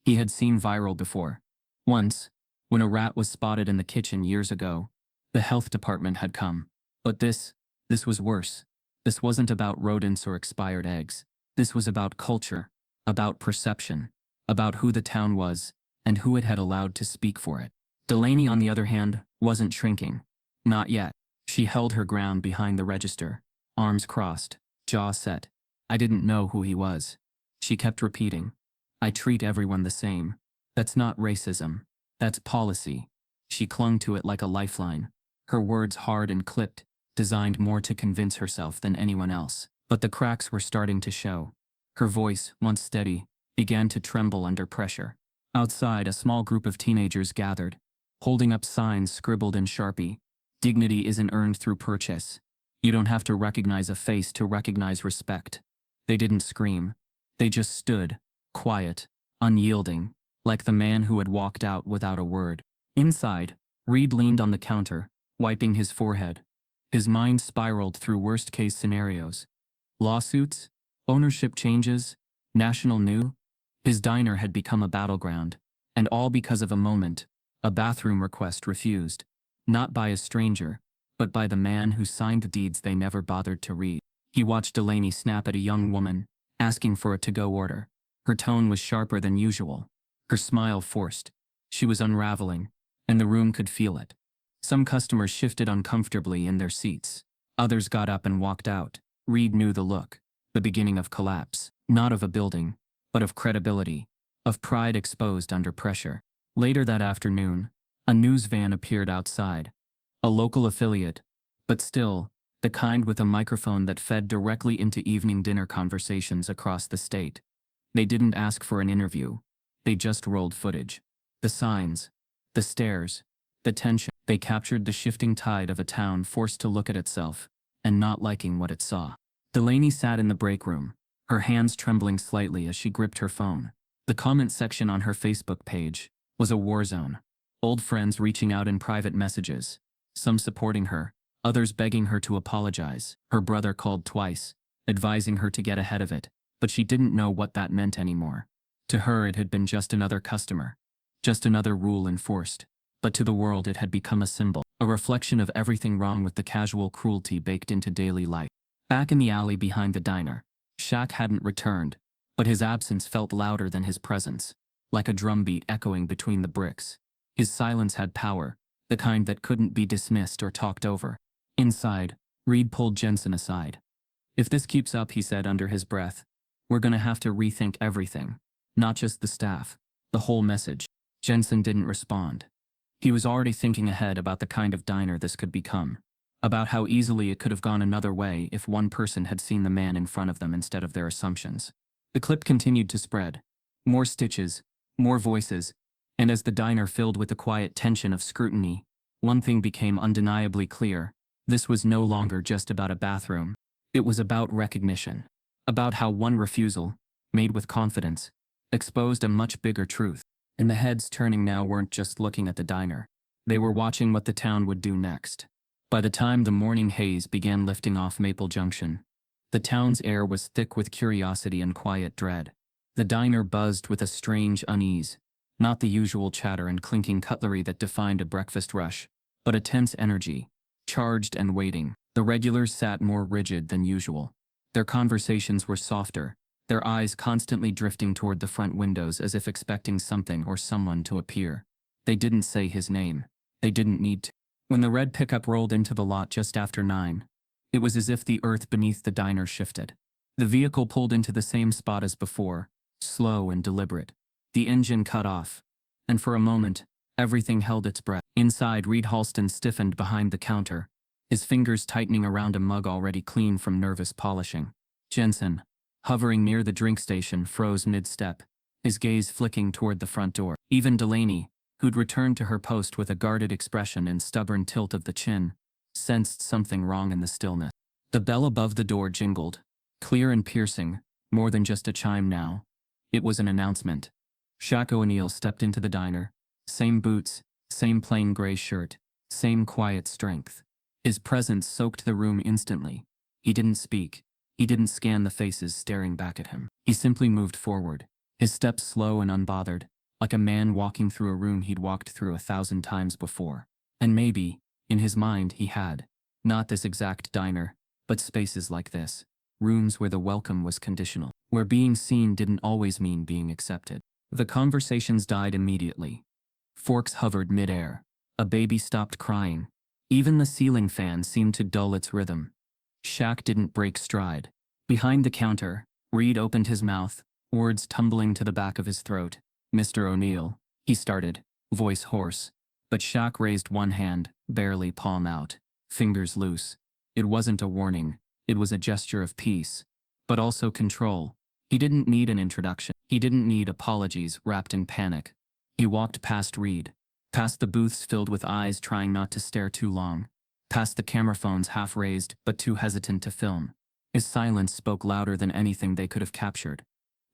He had seen viral before. Once, when a rat was spotted in the kitchen years ago, the health department had come. But this was worse. This wasn't about rodents or expired eggs. This was about culture, about perception, about who the town was, and who it had allowed to speak for it. Delaney, on the other hand, wasn't shrinking. Not yet. She held her ground behind the register, arms crossed, jaw set. I didn't know who he was. She kept repeating. I treat everyone the same. That's not racism. That's policy. She clung to it like a lifeline, her words hard and clipped, designed more to convince herself than anyone else. But the cracks were starting to show. Her voice, once steady, began to tremble under pressure. Outside, a small group of teenagers gathered, holding up signs scribbled in Sharpie. Dignity isn't earned through purchase. You don't have to recognize a face to recognize respect. They didn't scream. They just stood, quiet, unyielding, like the man who had walked out without a word. Inside, Reed leaned on the counter, wiping his forehead. His mind spiraled through worst-case scenarios. Lawsuits, ownership changes, national news. His diner had become a battleground, and all because of a moment, a bathroom request refused. Not by a stranger, but by the man who signed the deeds they never bothered to read. He watched Delaney snap at a young woman, asking for a to-go order. Her tone was sharper than usual. Her smile forced. She was unraveling, and the room could feel it. Some customers shifted uncomfortably in their seats. Others got up and walked out. Reed knew the look. The beginning of collapse. Not of a building, but of credibility, of pride exposed under pressure. Later that afternoon, a news van appeared outside. A local affiliate, but still, the kind with a microphone that fed directly into evening dinner conversations across the state. They didn't ask for an interview. They just rolled footage. The signs, the stares, the tension. They captured the shifting tide of a town forced to look at itself, and not liking what it saw. Delaney sat in the break room, her hands trembling slightly as she gripped her phone. The comment section on her Facebook page was a war zone. Old friends reaching out in private messages, some supporting her, others begging her to apologize. Her brother called twice, advising her to get ahead of it, but she didn't know what that meant anymore. To her, it had been just another customer, just another rule enforced. But to the world, it had become a symbol, a reflection of everything wrong with the casual cruelty baked into daily life. Back in the alley behind the diner, Shaq hadn't returned, but his absence felt louder than his presence, like a drumbeat echoing between the bricks. His silence had power, the kind that couldn't be dismissed or talked over. Inside, Reed pulled Jensen aside. If this keeps up, he said under his breath, we're gonna have to rethink everything. Not just the staff, the whole message. Jensen didn't respond. He was already thinking ahead about the kind of diner this could become, about how easily it could have gone another way if one person had seen the man in front of them instead of their assumptions. The clip continued to spread. More stitches, more voices, and as the diner filled with the quiet tension of scrutiny, one thing became undeniably clear. This was no longer just about a bathroom. It was about recognition. About how one refusal, made with confidence, exposed a much bigger truth. And the heads turning now weren't just looking at the diner. They were watching what the town would do next. By the time the morning haze began lifting off Maple Junction, the town's air was thick with curiosity and quiet dread. The diner buzzed with a strange unease, not the usual chatter and clinking cutlery that defined a breakfast rush, but a tense energy, charged and waiting. The regulars sat more rigid than usual. Their conversations were softer, their eyes constantly drifting toward the front windows as if expecting something or someone to appear. They didn't say his name. They didn't need to. When the red pickup rolled into the lot just after 9, it was as if the earth beneath the diner shifted. The vehicle pulled into the same spot as before, slow and deliberate. The engine cut off, and for a moment, everything held its breath. Inside, Reed Halston stiffened behind the counter, his fingers tightening around a mug already clean from nervous polishing. Jensen, hovering near the drink station, froze mid-step, his gaze flicking toward the front door. Even Delaney, who'd returned to her post with a guarded expression and stubborn tilt of the chin, sensed something wrong in the stillness. The bell above the door jingled, clear and piercing, more than just a chime now. It was an announcement. Shaq O'Neal stepped into the diner. Same boots, same plain gray shirt, same quiet strength. His presence soaked the room instantly. He didn't speak. He didn't scan the faces staring back at him. He simply moved forward, his steps slow and unbothered, like a man walking through a room he'd walked through 1,000 times before. And maybe, in his mind, he had. Not this exact diner, but spaces like this. Rooms where the welcome was conditional, where being seen didn't always mean being accepted. The conversations died immediately. Forks hovered mid-air. A baby stopped crying. Even the ceiling fan seemed to dull its rhythm. Shaq didn't break stride. Behind the counter, Reed opened his mouth, words tumbling to the back of his throat. "Mr. O'Neal," he started, voice hoarse. But Shaq raised one hand, barely palm out, fingers loose. It wasn't a warning. It was a gesture of peace, but also control. He didn't need an introduction. He didn't need apologies wrapped in panic. He walked past Reed, past the booths filled with eyes trying not to stare too long, past the camera phones half raised but too hesitant to film. His silence spoke louder than anything they could have captured.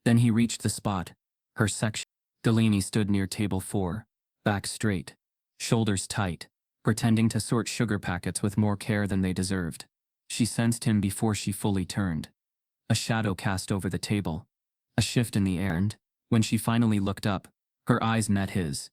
Then he reached the spot, her section. Delaney stood near table 4, back straight, shoulders tight, pretending to sort sugar packets with more care than they deserved. She sensed him before she fully turned. A shadow cast over the table, a shift in the air, and, when she finally looked up, her eyes met his.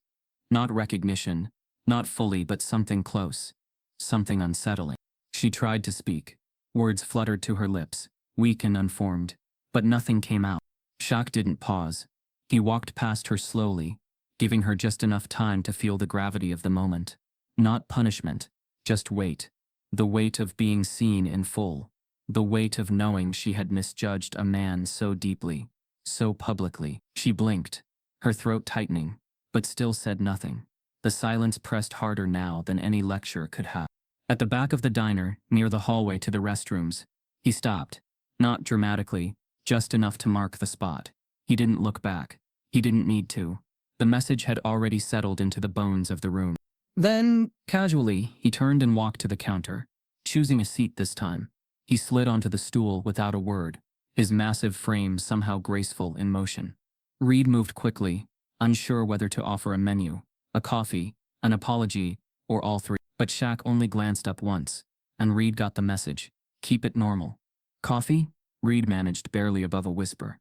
Not recognition, not fully, but something close, something unsettling. She tried to speak. Words fluttered to her lips, weak and unformed, but nothing came out. Shaq didn't pause. He walked past her slowly, giving her just enough time to feel the gravity of the moment. Not punishment, just weight. The weight of being seen in full. The weight of knowing she had misjudged a man so deeply, so publicly. She blinked, her throat tightening, but still said nothing. The silence pressed harder now than any lecture could have. At the back of the diner, near the hallway to the restrooms, he stopped. Not dramatically, just enough to mark the spot. He didn't look back. He didn't need to. The message had already settled into the bones of the room. Then, casually, he turned and walked to the counter, choosing a seat this time. He slid onto the stool without a word, his massive frame somehow graceful in motion. Reed moved quickly, unsure whether to offer a menu, a coffee, an apology, or all three. But Shaq only glanced up once, and Reed got the message. Keep it normal. Coffee? Reed managed barely above a whisper.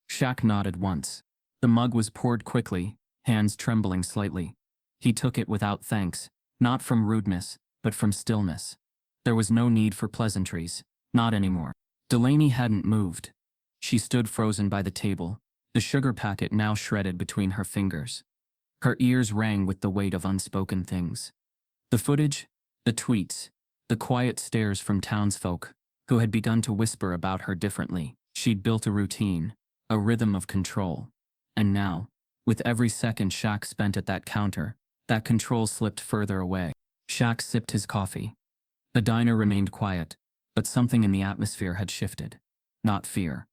Shaq nodded once. The mug was poured quickly, hands trembling slightly. He took it without thanks, not from rudeness, but from stillness. There was no need for pleasantries, not anymore. Delaney hadn't moved. She stood frozen by the table, the sugar packet now shredded between her fingers. Her ears rang with the weight of unspoken things. The footage, the tweets, the quiet stares from townsfolk, who had begun to whisper about her differently. She'd built a routine, a rhythm of control. And now, with every second Shaq spent at that counter, that control slipped further away. Shaq sipped his coffee. The diner remained quiet, but something in the atmosphere had shifted. Not fear.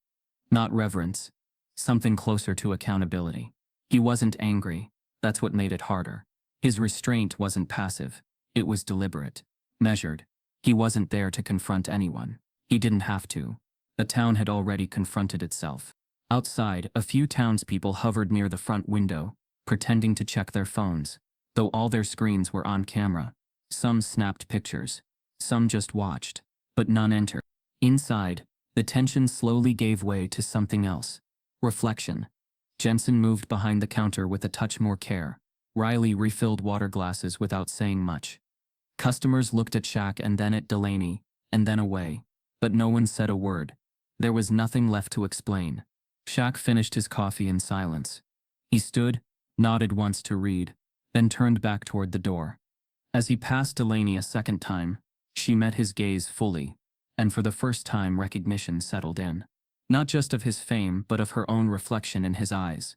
Not reverence. Something closer to accountability. He wasn't angry. That's what made it harder. His restraint wasn't passive. It was deliberate. Measured. He wasn't there to confront anyone. He didn't have to. The town had already confronted itself. Outside, a few townspeople hovered near the front window, pretending to check their phones, though all their screens were on camera. Some snapped pictures. Some just watched. But none entered. Inside, the tension slowly gave way to something else. Reflection. Jensen moved behind the counter with a touch more care. Riley refilled water glasses without saying much. Customers looked at Shaq and then at Delaney, and then away. But no one said a word. There was nothing left to explain. Shaq finished his coffee in silence. He stood, nodded once to Reed, then turned back toward the door. As he passed Delaney a second time, she met his gaze fully, and for the first time recognition settled in. Not just of his fame, but of her own reflection in his eyes.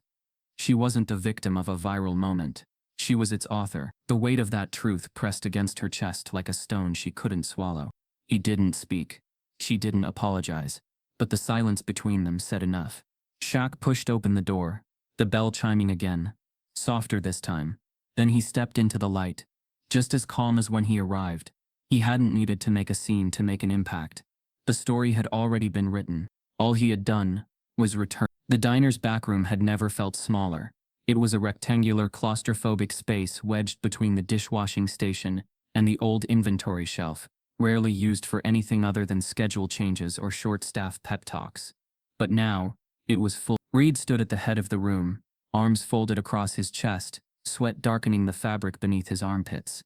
She wasn't the victim of a viral moment. She was its author. The weight of that truth pressed against her chest like a stone she couldn't swallow. He didn't speak. She didn't apologize. But the silence between them said enough. Shaq pushed open the door, the bell chiming again, softer this time. Then he stepped into the light, just as calm as when he arrived. He hadn't needed to make a scene to make an impact. The story had already been written. All he had done was return. The diner's backroom had never felt smaller. It was a rectangular, claustrophobic space wedged between the dishwashing station and the old inventory shelf, rarely used for anything other than schedule changes or short-staff pep talks. But now, it was full. Reed stood at the head of the room, arms folded across his chest, sweat darkening the fabric beneath his armpits.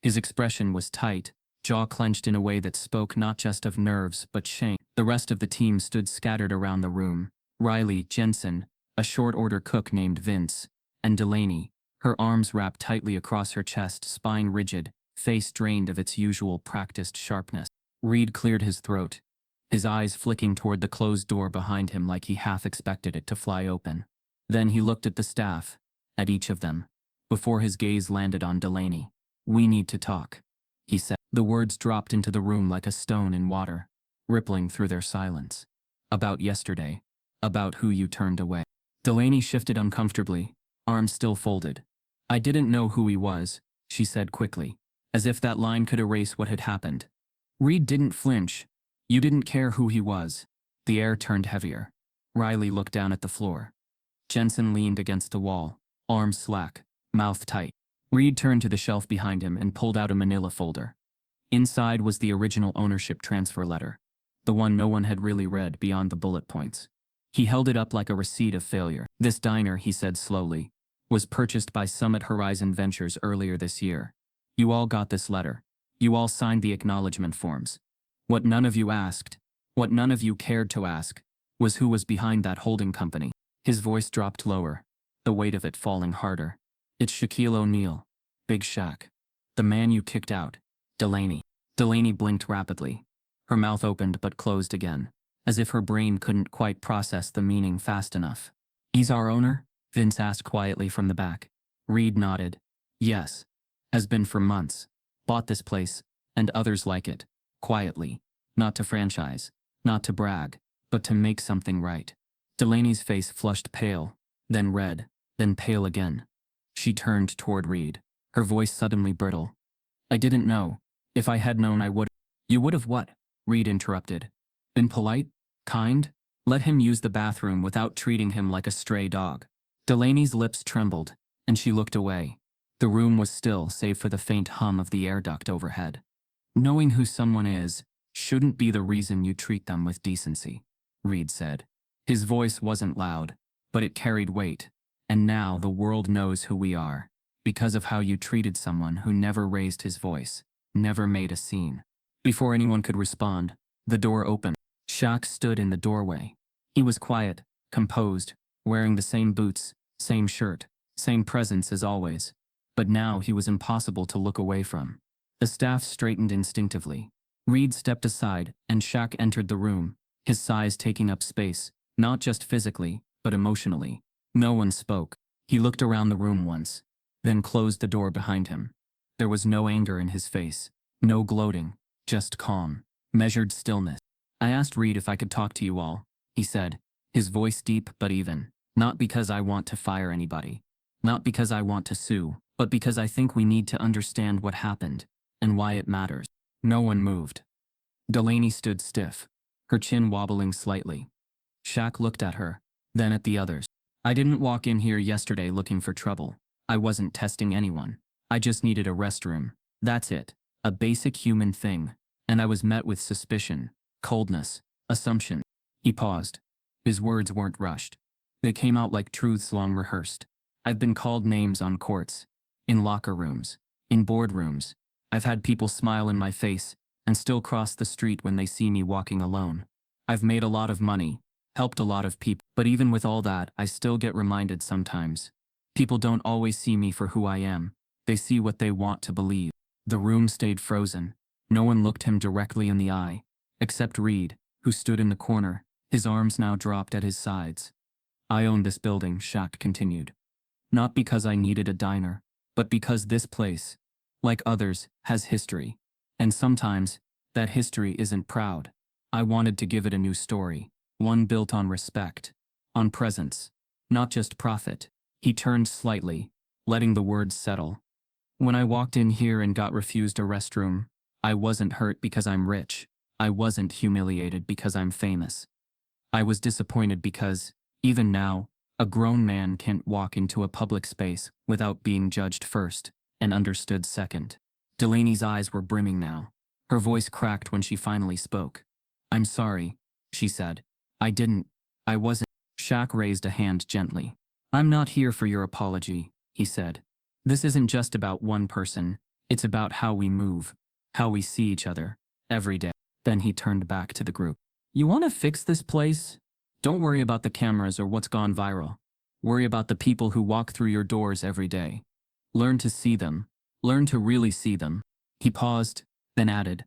His expression was tight, jaw clenched in a way that spoke not just of nerves but shame. The rest of the team stood scattered around the room. Riley, Jensen, a short-order cook named Vince, and Delaney, her arms wrapped tightly across her chest, spine rigid, face drained of its usual practiced sharpness. Reed cleared his throat, his eyes flicking toward the closed door behind him like he half expected it to fly open. Then he looked at the staff, at each of them, before his gaze landed on Delaney. "We need to talk," he said. The words dropped into the room like a stone in water, rippling through their silence. "About yesterday. About who you turned away." Delaney shifted uncomfortably, arms still folded. "I didn't know who he was," she said quickly, as if that line could erase what had happened. Reed didn't flinch. "You didn't care who he was." The air turned heavier. Riley looked down at the floor. Jensen leaned against the wall, arms slack, mouth tight. Reed turned to the shelf behind him and pulled out a manila folder. Inside was the original ownership transfer letter, the one no one had really read beyond the bullet points. He held it up like a receipt of failure. "This diner," he said slowly, "was purchased by Summit Horizon Ventures earlier this year. You all got this letter. You all signed the acknowledgement forms. What none of you asked, what none of you cared to ask, was who was behind that holding company." His voice dropped lower, the weight of it falling harder. "It's Shaquille O'Neal. Big Shaq. The man you kicked out." "Delaney." Delaney blinked rapidly. Her mouth opened but closed again, as if her brain couldn't quite process the meaning fast enough. "He's our owner?" Vince asked quietly from the back. Reed nodded. "Yes. Has been for months. Bought this place, and others like it, quietly. Not to franchise, not to brag, but to make something right." Delaney's face flushed pale, then red, then pale again. She turned toward Reed, her voice suddenly brittle. "I didn't know. If I had known I would." "You would have what?" Reed interrupted. "Been polite? Kind? Let him use the bathroom without treating him like a stray dog." Delaney's lips trembled, and she looked away. The room was still save for the faint hum of the air duct overhead. "Knowing who someone is shouldn't be the reason you treat them with decency," Reed said. His voice wasn't loud, but it carried weight. "And now the world knows who we are, because of how you treated someone who never raised his voice, never made a scene." Before anyone could respond, the door opened. Shaq stood in the doorway. He was quiet, composed, wearing the same boots, same shirt, same presence as always. But now he was impossible to look away from. The staff straightened instinctively. Reed stepped aside, and Shaq entered the room, his size taking up space, not just physically, but emotionally. No one spoke. He looked around the room once, then closed the door behind him. There was no anger in his face, no gloating, just calm, measured stillness. "I asked Reed if I could talk to you all," he said, his voice deep but even. "Not because I want to fire anybody. Not because I want to sue, but because I think we need to understand what happened, and why it matters. No one moved. Delaney stood stiff, her chin wobbling slightly. Shaq looked at her, then at the others. I didn't walk in here yesterday looking for trouble. I wasn't testing anyone. I just needed a restroom. That's it. A basic human thing. And I was met with suspicion, coldness, assumption. He paused. His words weren't rushed. They came out like truths long rehearsed. I've been called names on courts, in locker rooms, in boardrooms. I've had people smile in my face and still cross the street when they see me walking alone. I've made a lot of money, helped a lot of people, but even with all that, I still get reminded sometimes. People don't always see me for who I am. They see what they want to believe. The room stayed frozen. No one looked him directly in the eye, except Reed, who stood in the corner, his arms now dropped at his sides. I own this building, Shaq continued. Not because I needed a diner, but because this place, like others, has history. And sometimes, that history isn't proud. I wanted to give it a new story, one built on respect, on presence, not just profit. He turned slightly, letting the words settle. When I walked in here and got refused a restroom, I wasn't hurt because I'm rich. I wasn't humiliated because I'm famous. I was disappointed because, even now, a grown man can't walk into a public space without being judged first and understood second. Delaney's eyes were brimming now. Her voice cracked when she finally spoke. I'm sorry, she said. I wasn't. Shaq raised a hand gently. I'm not here for your apology, he said. This isn't just about one person. It's about how we move, how we see each other, every day. Then he turned back to the group. You want to fix this place? Don't worry about the cameras or what's gone viral. Worry about the people who walk through your doors every day. Learn to see them. Learn to really see them. He paused, then added,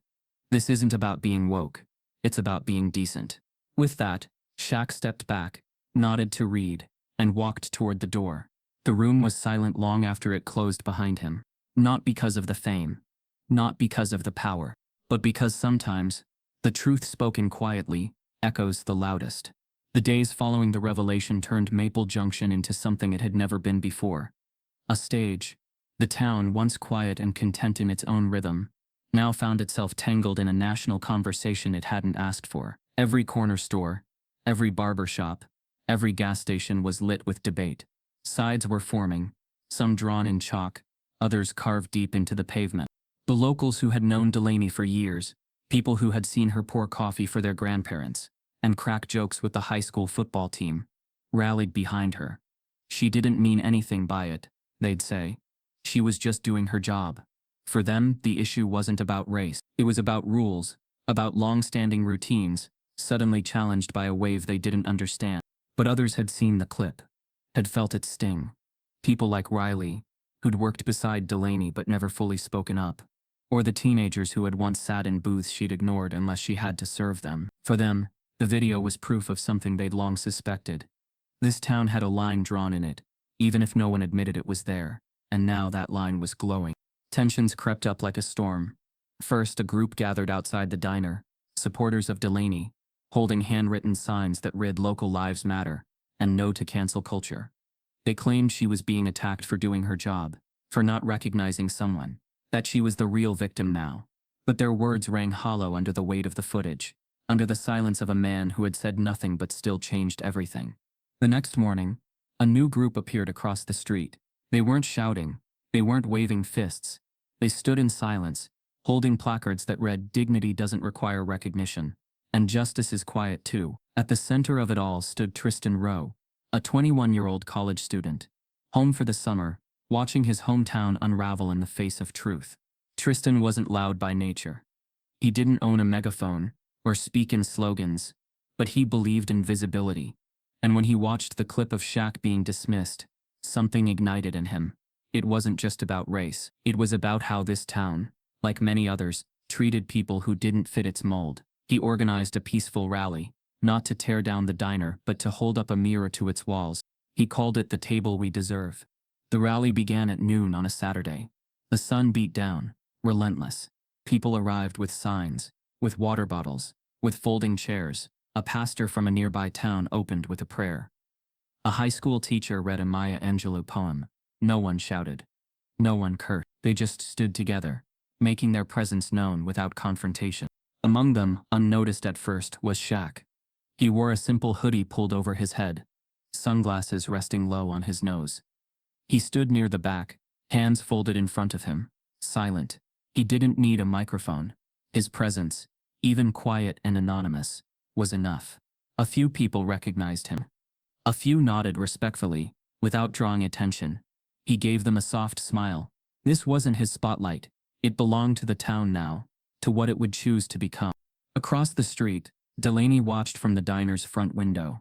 this isn't about being woke. It's about being decent. With that, Shaq stepped back, nodded to Reed, and walked toward the door. The room was silent long after it closed behind him. Not because of the fame, not because of the power, but because sometimes, the truth spoken quietly echoes the loudest. The days following the revelation turned Maple Junction into something it had never been before. A stage. The town, once quiet and content in its own rhythm, now found itself tangled in a national conversation it hadn't asked for. Every corner store, every barber shop, every gas station was lit with debate. Sides were forming, some drawn in chalk, others carved deep into the pavement. The locals who had known Delaney for years, people who had seen her pour coffee for their grandparents, and crack jokes with the high school football team, rallied behind her. She didn't mean anything by it, they'd say. She was just doing her job. For them, the issue wasn't about race. It was about rules, about long-standing routines, suddenly challenged by a wave they didn't understand. But others had seen the clip, had felt its sting. People like Riley, who'd worked beside Delaney but never fully spoken up. Or the teenagers who had once sat in booths she'd ignored unless she had to serve them. For them, the video was proof of something they'd long suspected. This town had a line drawn in it, even if no one admitted it was there, and now that line was glowing. Tensions crept up like a storm. First, a group gathered outside the diner, supporters of Delaney, holding handwritten signs that read "Local Lives Matter" and "No to Cancel Culture." They claimed she was being attacked for doing her job, for not recognizing someone, that she was the real victim now. But their words rang hollow under the weight of the footage, under the silence of a man who had said nothing but still changed everything. The next morning, a new group appeared across the street. They weren't shouting, they weren't waving fists. They stood in silence, holding placards that read, "Dignity doesn't require recognition, and justice is quiet too." At the center of it all stood Tristan Rowe, a 21-year-old college student, home for the summer, watching his hometown unravel in the face of truth. Tristan wasn't loud by nature. He didn't own a megaphone or speak in slogans, but he believed in visibility. And when he watched the clip of Shaq being dismissed, something ignited in him. It wasn't just about race. It was about how this town, like many others, treated people who didn't fit its mold. He organized a peaceful rally, not to tear down the diner but to hold up a mirror to its walls. He called it "The Table We Deserve." The rally began at noon on a Saturday. The sun beat down, relentless. People arrived with signs, with water bottles, with folding chairs. A pastor from a nearby town opened with a prayer. A high school teacher read a Maya Angelou poem. No one shouted. No one cursed. They just stood together, making their presence known without confrontation. Among them, unnoticed at first, was Shaq. He wore a simple hoodie pulled over his head, sunglasses resting low on his nose. He stood near the back, hands folded in front of him, silent. He didn't need a microphone. His presence, even quiet and anonymous, was enough. A few people recognized him. A few nodded respectfully, without drawing attention. He gave them a soft smile. This wasn't his spotlight. It belonged to the town now, to what it would choose to become. Across the street, Delaney watched from the diner's front window.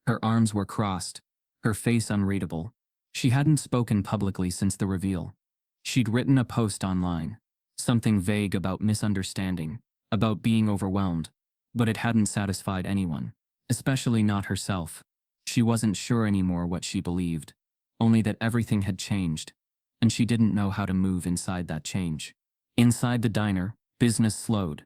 Her arms were crossed, her face unreadable. She hadn't spoken publicly since the reveal. She'd written a post online, something vague about misunderstanding, about being overwhelmed, but it hadn't satisfied anyone, especially not herself. She wasn't sure anymore what she believed, only that everything had changed, and she didn't know how to move inside that change. Inside the diner, business slowed.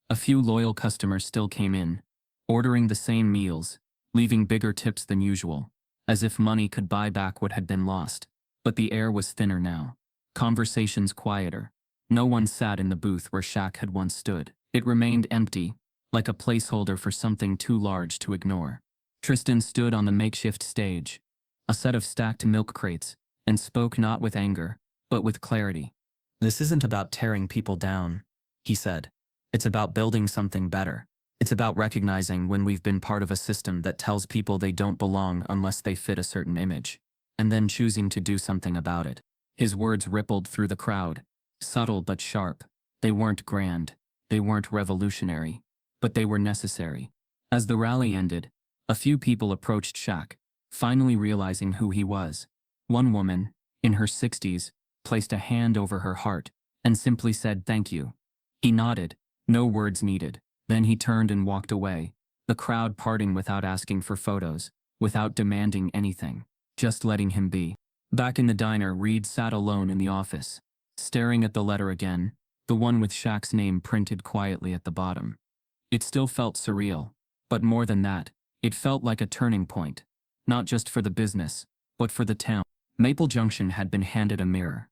A few loyal customers still came in, ordering the same meals, leaving bigger tips than usual, as if money could buy back what had been lost. But the air was thinner now, conversations quieter. No one sat in the booth where Shaq had once stood. It remained empty, like a placeholder for something too large to ignore. Tristan stood on the makeshift stage, a set of stacked milk crates, and spoke not with anger, but with clarity. "This isn't about tearing people down," he said. "It's about building something better. It's about recognizing when we've been part of a system that tells people they don't belong unless they fit a certain image, and then choosing to do something about it." His words rippled through the crowd, subtle but sharp. They weren't grand, they weren't revolutionary, but they were necessary. As the rally ended, a few people approached Shaq, finally realizing who he was. One woman, in her 60s, placed a hand over her heart and simply said thank you. He nodded, no words needed. Then he turned and walked away, the crowd parting without asking for photos, without demanding anything, just letting him be. Back in the diner, Reed sat alone in the office, staring at the letter again, the one with Shaq's name printed quietly at the bottom. It still felt surreal, but more than that, it felt like a turning point, not just for the business, but for the town. Maple Junction had been handed a mirror.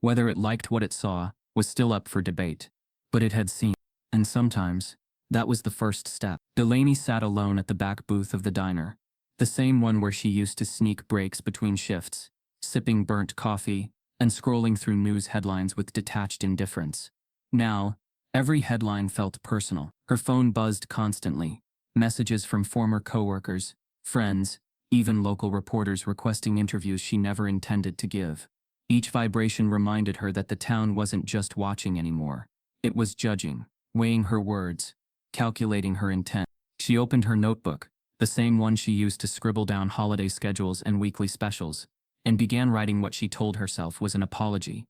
Whether it liked what it saw was still up for debate, but it had seen, and sometimes, that was the first step. Delaney sat alone at the back booth of the diner, the same one where she used to sneak breaks between shifts, sipping burnt coffee, and scrolling through news headlines with detached indifference. Now, every headline felt personal. Her phone buzzed constantly, messages from former coworkers, friends, even local reporters requesting interviews she never intended to give. Each vibration reminded her that the town wasn't just watching anymore. It was judging, weighing her words, calculating her intent. She opened her notebook, the same one she used to scribble down holiday schedules and weekly specials, and began writing what she told herself was an apology.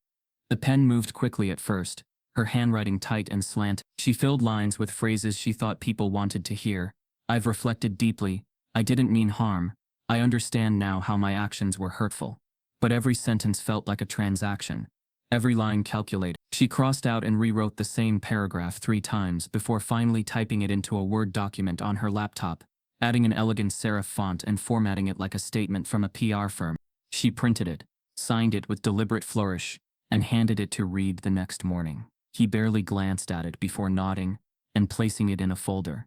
The pen moved quickly at first, her handwriting tight and slant. She filled lines with phrases she thought people wanted to hear. "I've reflected deeply. I didn't mean harm. I understand now how my actions were hurtful." But every sentence felt like a transaction. Every line calculated. She crossed out and rewrote the same paragraph 3 times before finally typing it into a Word document on her laptop, adding an elegant serif font and formatting it like a statement from a PR firm. She printed it, signed it with deliberate flourish, and handed it to Reed the next morning. He barely glanced at it before nodding and placing it in a folder.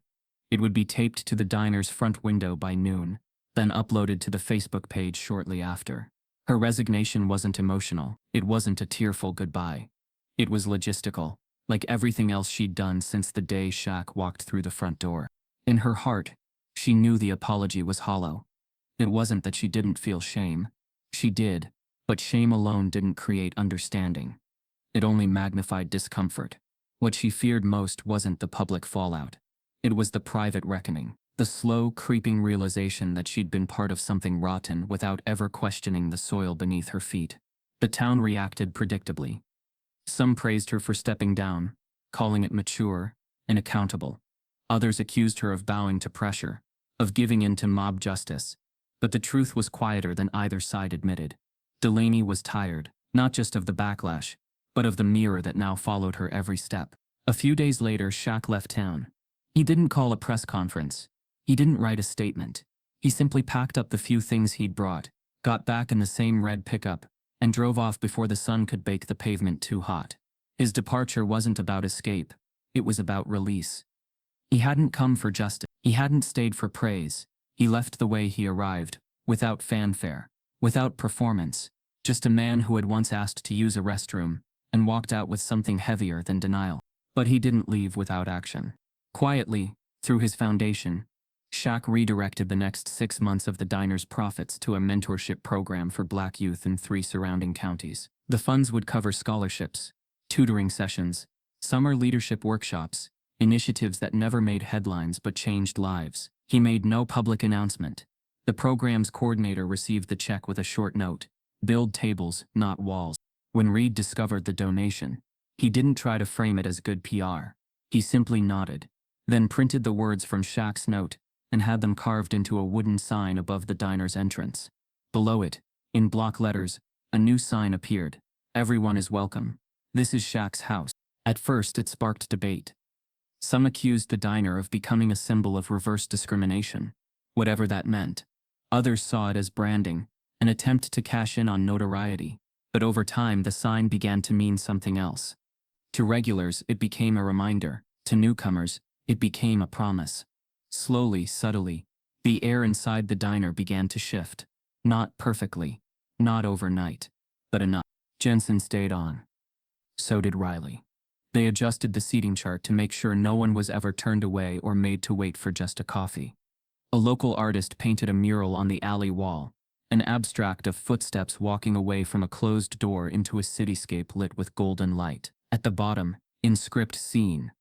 It would be taped to the diner's front window by noon, then uploaded to the Facebook page shortly after. Her resignation wasn't emotional. It wasn't a tearful goodbye. It was logistical, like everything else she'd done since the day Shaq walked through the front door. In her heart, she knew the apology was hollow. It wasn't that she didn't feel shame. She did, but shame alone didn't create understanding. It only magnified discomfort. What she feared most wasn't the public fallout. It was the private reckoning. The slow, creeping realization that she'd been part of something rotten without ever questioning the soil beneath her feet. The town reacted predictably. Some praised her for stepping down, calling it mature and accountable. Others accused her of bowing to pressure, of giving in to mob justice. But the truth was quieter than either side admitted. Delaney was tired, not just of the backlash, but of the mirror that now followed her every step. A few days later, Shaq left town. He didn't call a press conference. He didn't write a statement. He simply packed up the few things he'd brought, got back in the same red pickup, and drove off before the sun could bake the pavement too hot. His departure wasn't about escape. It was about release. He hadn't come for justice. He hadn't stayed for praise. He left the way he arrived, without fanfare, without performance, just a man who had once asked to use a restroom, and walked out with something heavier than denial. But he didn't leave without action. Quietly, through his foundation, Shaq redirected the next 6 months of the diner's profits to a mentorship program for Black youth in 3 surrounding counties. The funds would cover scholarships, tutoring sessions, summer leadership workshops, initiatives that never made headlines but changed lives. He made no public announcement. The program's coordinator received the check with a short note: "Build tables, not walls." When Reed discovered the donation, he didn't try to frame it as good PR. He simply nodded, then printed the words from Shaq's note and had them carved into a wooden sign above the diner's entrance. Below it, in block letters, a new sign appeared: "Everyone is welcome. This is Shaq's house." At first it sparked debate. Some accused the diner of becoming a symbol of reverse discrimination, whatever that meant. Others saw it as branding, an attempt to cash in on notoriety. But over time the sign began to mean something else. To regulars it became a reminder. To newcomers, it became a promise. Slowly, subtly, the air inside the diner began to shift. Not perfectly, not overnight, but enough. Jensen stayed on. So did Riley. They adjusted the seating chart to make sure no one was ever turned away or made to wait for just a coffee. A local artist painted a mural on the alley wall, an abstract of footsteps walking away from a closed door into a cityscape lit with golden light. At the bottom, in script scene,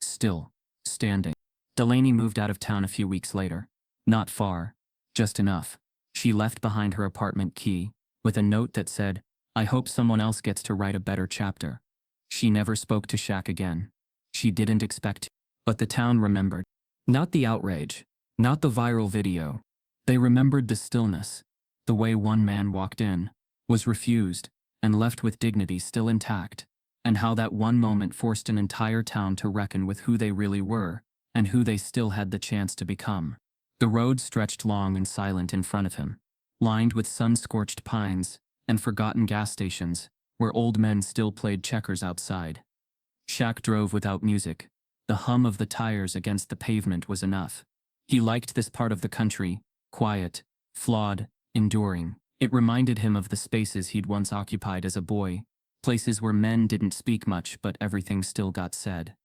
"Still, standing." Delaney moved out of town a few weeks later. Not far, just enough. She left behind her apartment key, with a note that said, "I hope someone else gets to write a better chapter." She never spoke to Shaq again. She didn't expect to. But the town remembered. Not the outrage, not the viral video. They remembered the stillness. The way one man walked in, was refused, and left with dignity still intact. And how that one moment forced an entire town to reckon with who they really were, and who they still had the chance to become. The road stretched long and silent in front of him, lined with sun-scorched pines and forgotten gas stations, where old men still played checkers outside. Shaq drove without music. The hum of the tires against the pavement was enough. He liked this part of the country, quiet, flawed, enduring. It reminded him of the spaces he'd once occupied as a boy, places where men didn't speak much but everything still got said.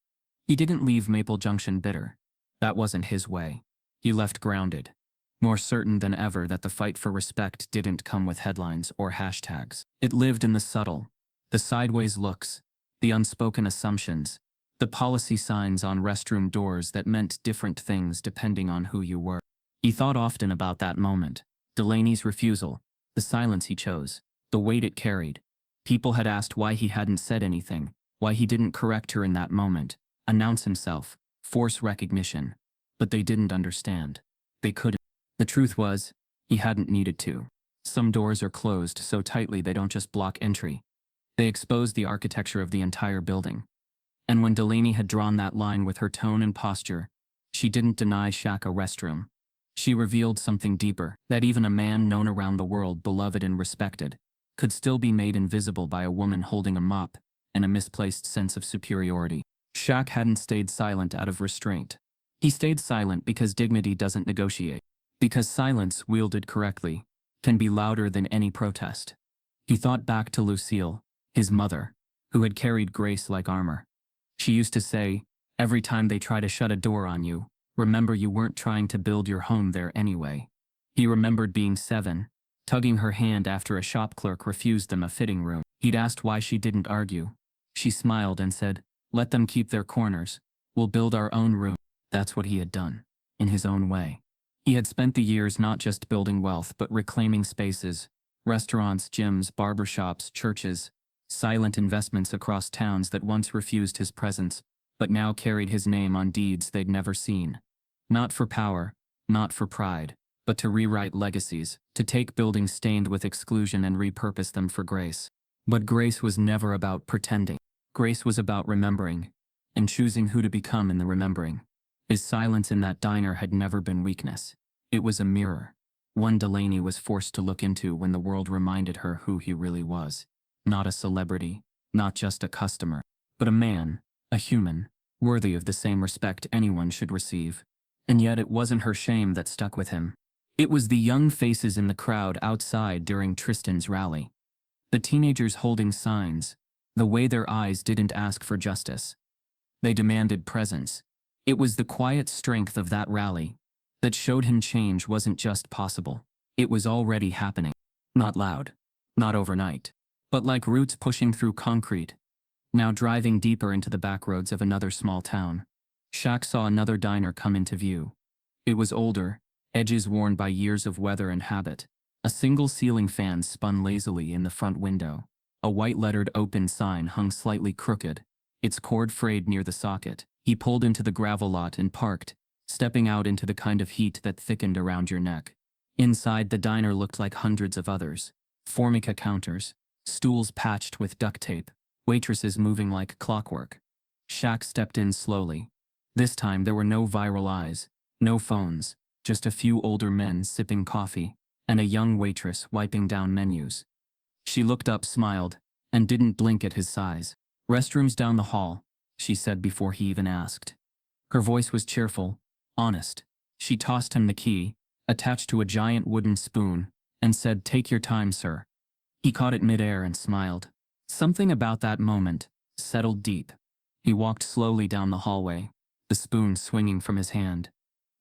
He didn't leave Maple Junction bitter. That wasn't his way. He left grounded, more certain than ever that the fight for respect didn't come with headlines or hashtags. It lived in the subtle, the sideways looks, the unspoken assumptions, the policy signs on restroom doors that meant different things depending on who you were. He thought often about that moment, Delaney's refusal, the silence he chose, the weight it carried. People had asked why he hadn't said anything, why he didn't correct her in that moment, announce himself, force recognition. But they didn't understand. They couldn't. The truth was, he hadn't needed to. Some doors are closed so tightly they don't just block entry. They expose the architecture of the entire building. And when Delaney had drawn that line with her tone and posture, she didn't deny Shaq a restroom. She revealed something deeper, that even a man known around the world, beloved and respected, could still be made invisible by a woman holding a mop and a misplaced sense of superiority. Shaq hadn't stayed silent out of restraint. He stayed silent because dignity doesn't negotiate. Because silence, wielded correctly, can be louder than any protest. He thought back to Lucille, his mother, who had carried grace like armor. She used to say, "Every time they try to shut a door on you, remember you weren't trying to build your home there anyway." He remembered being 7, tugging her hand after a shop clerk refused them a fitting room. He'd asked why she didn't argue. She smiled and said, "Let them keep their corners. We'll build our own room." That's what he had done, in his own way. He had spent the years not just building wealth but reclaiming spaces, restaurants, gyms, barbershops, churches, silent investments across towns that once refused his presence, but now carried his name on deeds they'd never seen. Not for power, not for pride, but to rewrite legacies, to take buildings stained with exclusion and repurpose them for grace. But grace was never about pretending. Grace was about remembering, and choosing who to become in the remembering. His silence in that diner had never been weakness. It was a mirror, one Delaney was forced to look into when the world reminded her who he really was. Not a celebrity, not just a customer, but a man, a human, worthy of the same respect anyone should receive. And yet it wasn't her shame that stuck with him. It was the young faces in the crowd outside during Tristan's rally. The teenagers holding signs, the way their eyes didn't ask for justice. They demanded presence. It was the quiet strength of that rally that showed him change wasn't just possible. It was already happening. Not loud, not overnight, but like roots pushing through concrete. Now driving deeper into the backroads of another small town, Shaq saw another diner come into view. It was older, edges worn by years of weather and habit. A single ceiling fan spun lazily in the front window. A white-lettered open sign hung slightly crooked, its cord frayed near the socket. He pulled into the gravel lot and parked, stepping out into the kind of heat that thickened around your neck. Inside, the diner looked like hundreds of others. Formica counters, stools patched with duct tape, waitresses moving like clockwork. Shaq stepped in slowly. This time there were no viral eyes, no phones, just a few older men sipping coffee, and a young waitress wiping down menus. She looked up, smiled, and didn't blink at his size. "Restrooms down the hall," she said before he even asked. Her voice was cheerful, honest. She tossed him the key, attached to a giant wooden spoon, and said, "Take your time, sir." He caught it midair and smiled. Something about that moment settled deep. He walked slowly down the hallway, the spoon swinging from his hand.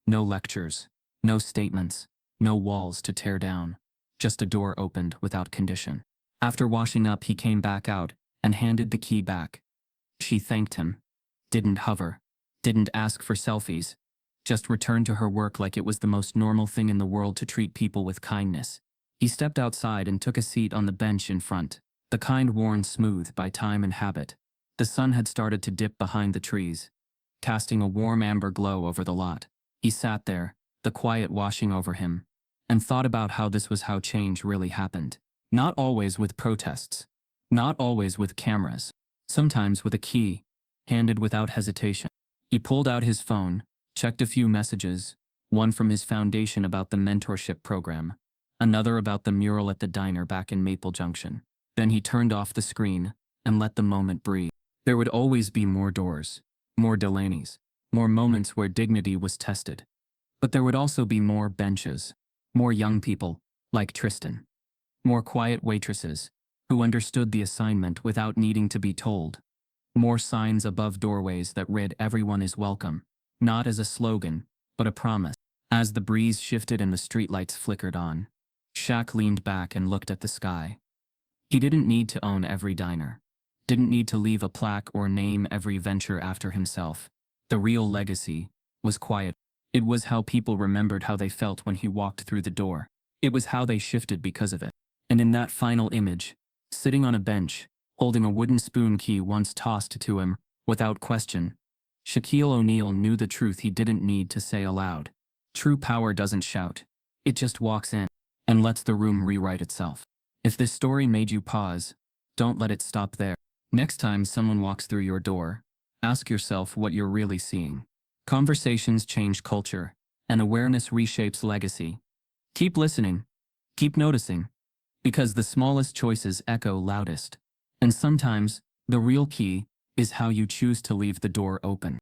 No lectures, no statements, no walls to tear down. Just a door opened without condition. After washing up, he came back out and handed the key back. She thanked him, didn't hover, didn't ask for selfies, just returned to her work like it was the most normal thing in the world to treat people with kindness. He stepped outside and took a seat on the bench in front, the kind worn smooth by time and habit. The sun had started to dip behind the trees, casting a warm amber glow over the lot. He sat there, the quiet washing over him, and thought about how this was how change really happened. Not always with protests, not always with cameras, sometimes with a key, handed without hesitation. He pulled out his phone, checked a few messages, one from his foundation about the mentorship program, another about the mural at the diner back in Maple Junction. Then he turned off the screen and let the moment breathe. There would always be more doors, more Delaney's, more moments where dignity was tested. But there would also be more benches, more young people, like Tristan. More quiet waitresses, who understood the assignment without needing to be told. More signs above doorways that read "Everyone is welcome," not as a slogan, but a promise. As the breeze shifted and the streetlights flickered on, Shaq leaned back and looked at the sky. He didn't need to own every diner, didn't need to leave a plaque or name every venture after himself. The real legacy was quiet. It was how people remembered how they felt when he walked through the door. It was how they shifted because of it. And in that final image, sitting on a bench, holding a wooden spoon key once tossed to him, without question, Shaquille O'Neal knew the truth he didn't need to say aloud. True power doesn't shout. It just walks in and lets the room rewrite itself. If this story made you pause, don't let it stop there. Next time someone walks through your door, ask yourself what you're really seeing. Conversations change culture, and awareness reshapes legacy. Keep listening. Keep noticing. Because the smallest choices echo loudest. And sometimes, the real key is how you choose to leave the door open.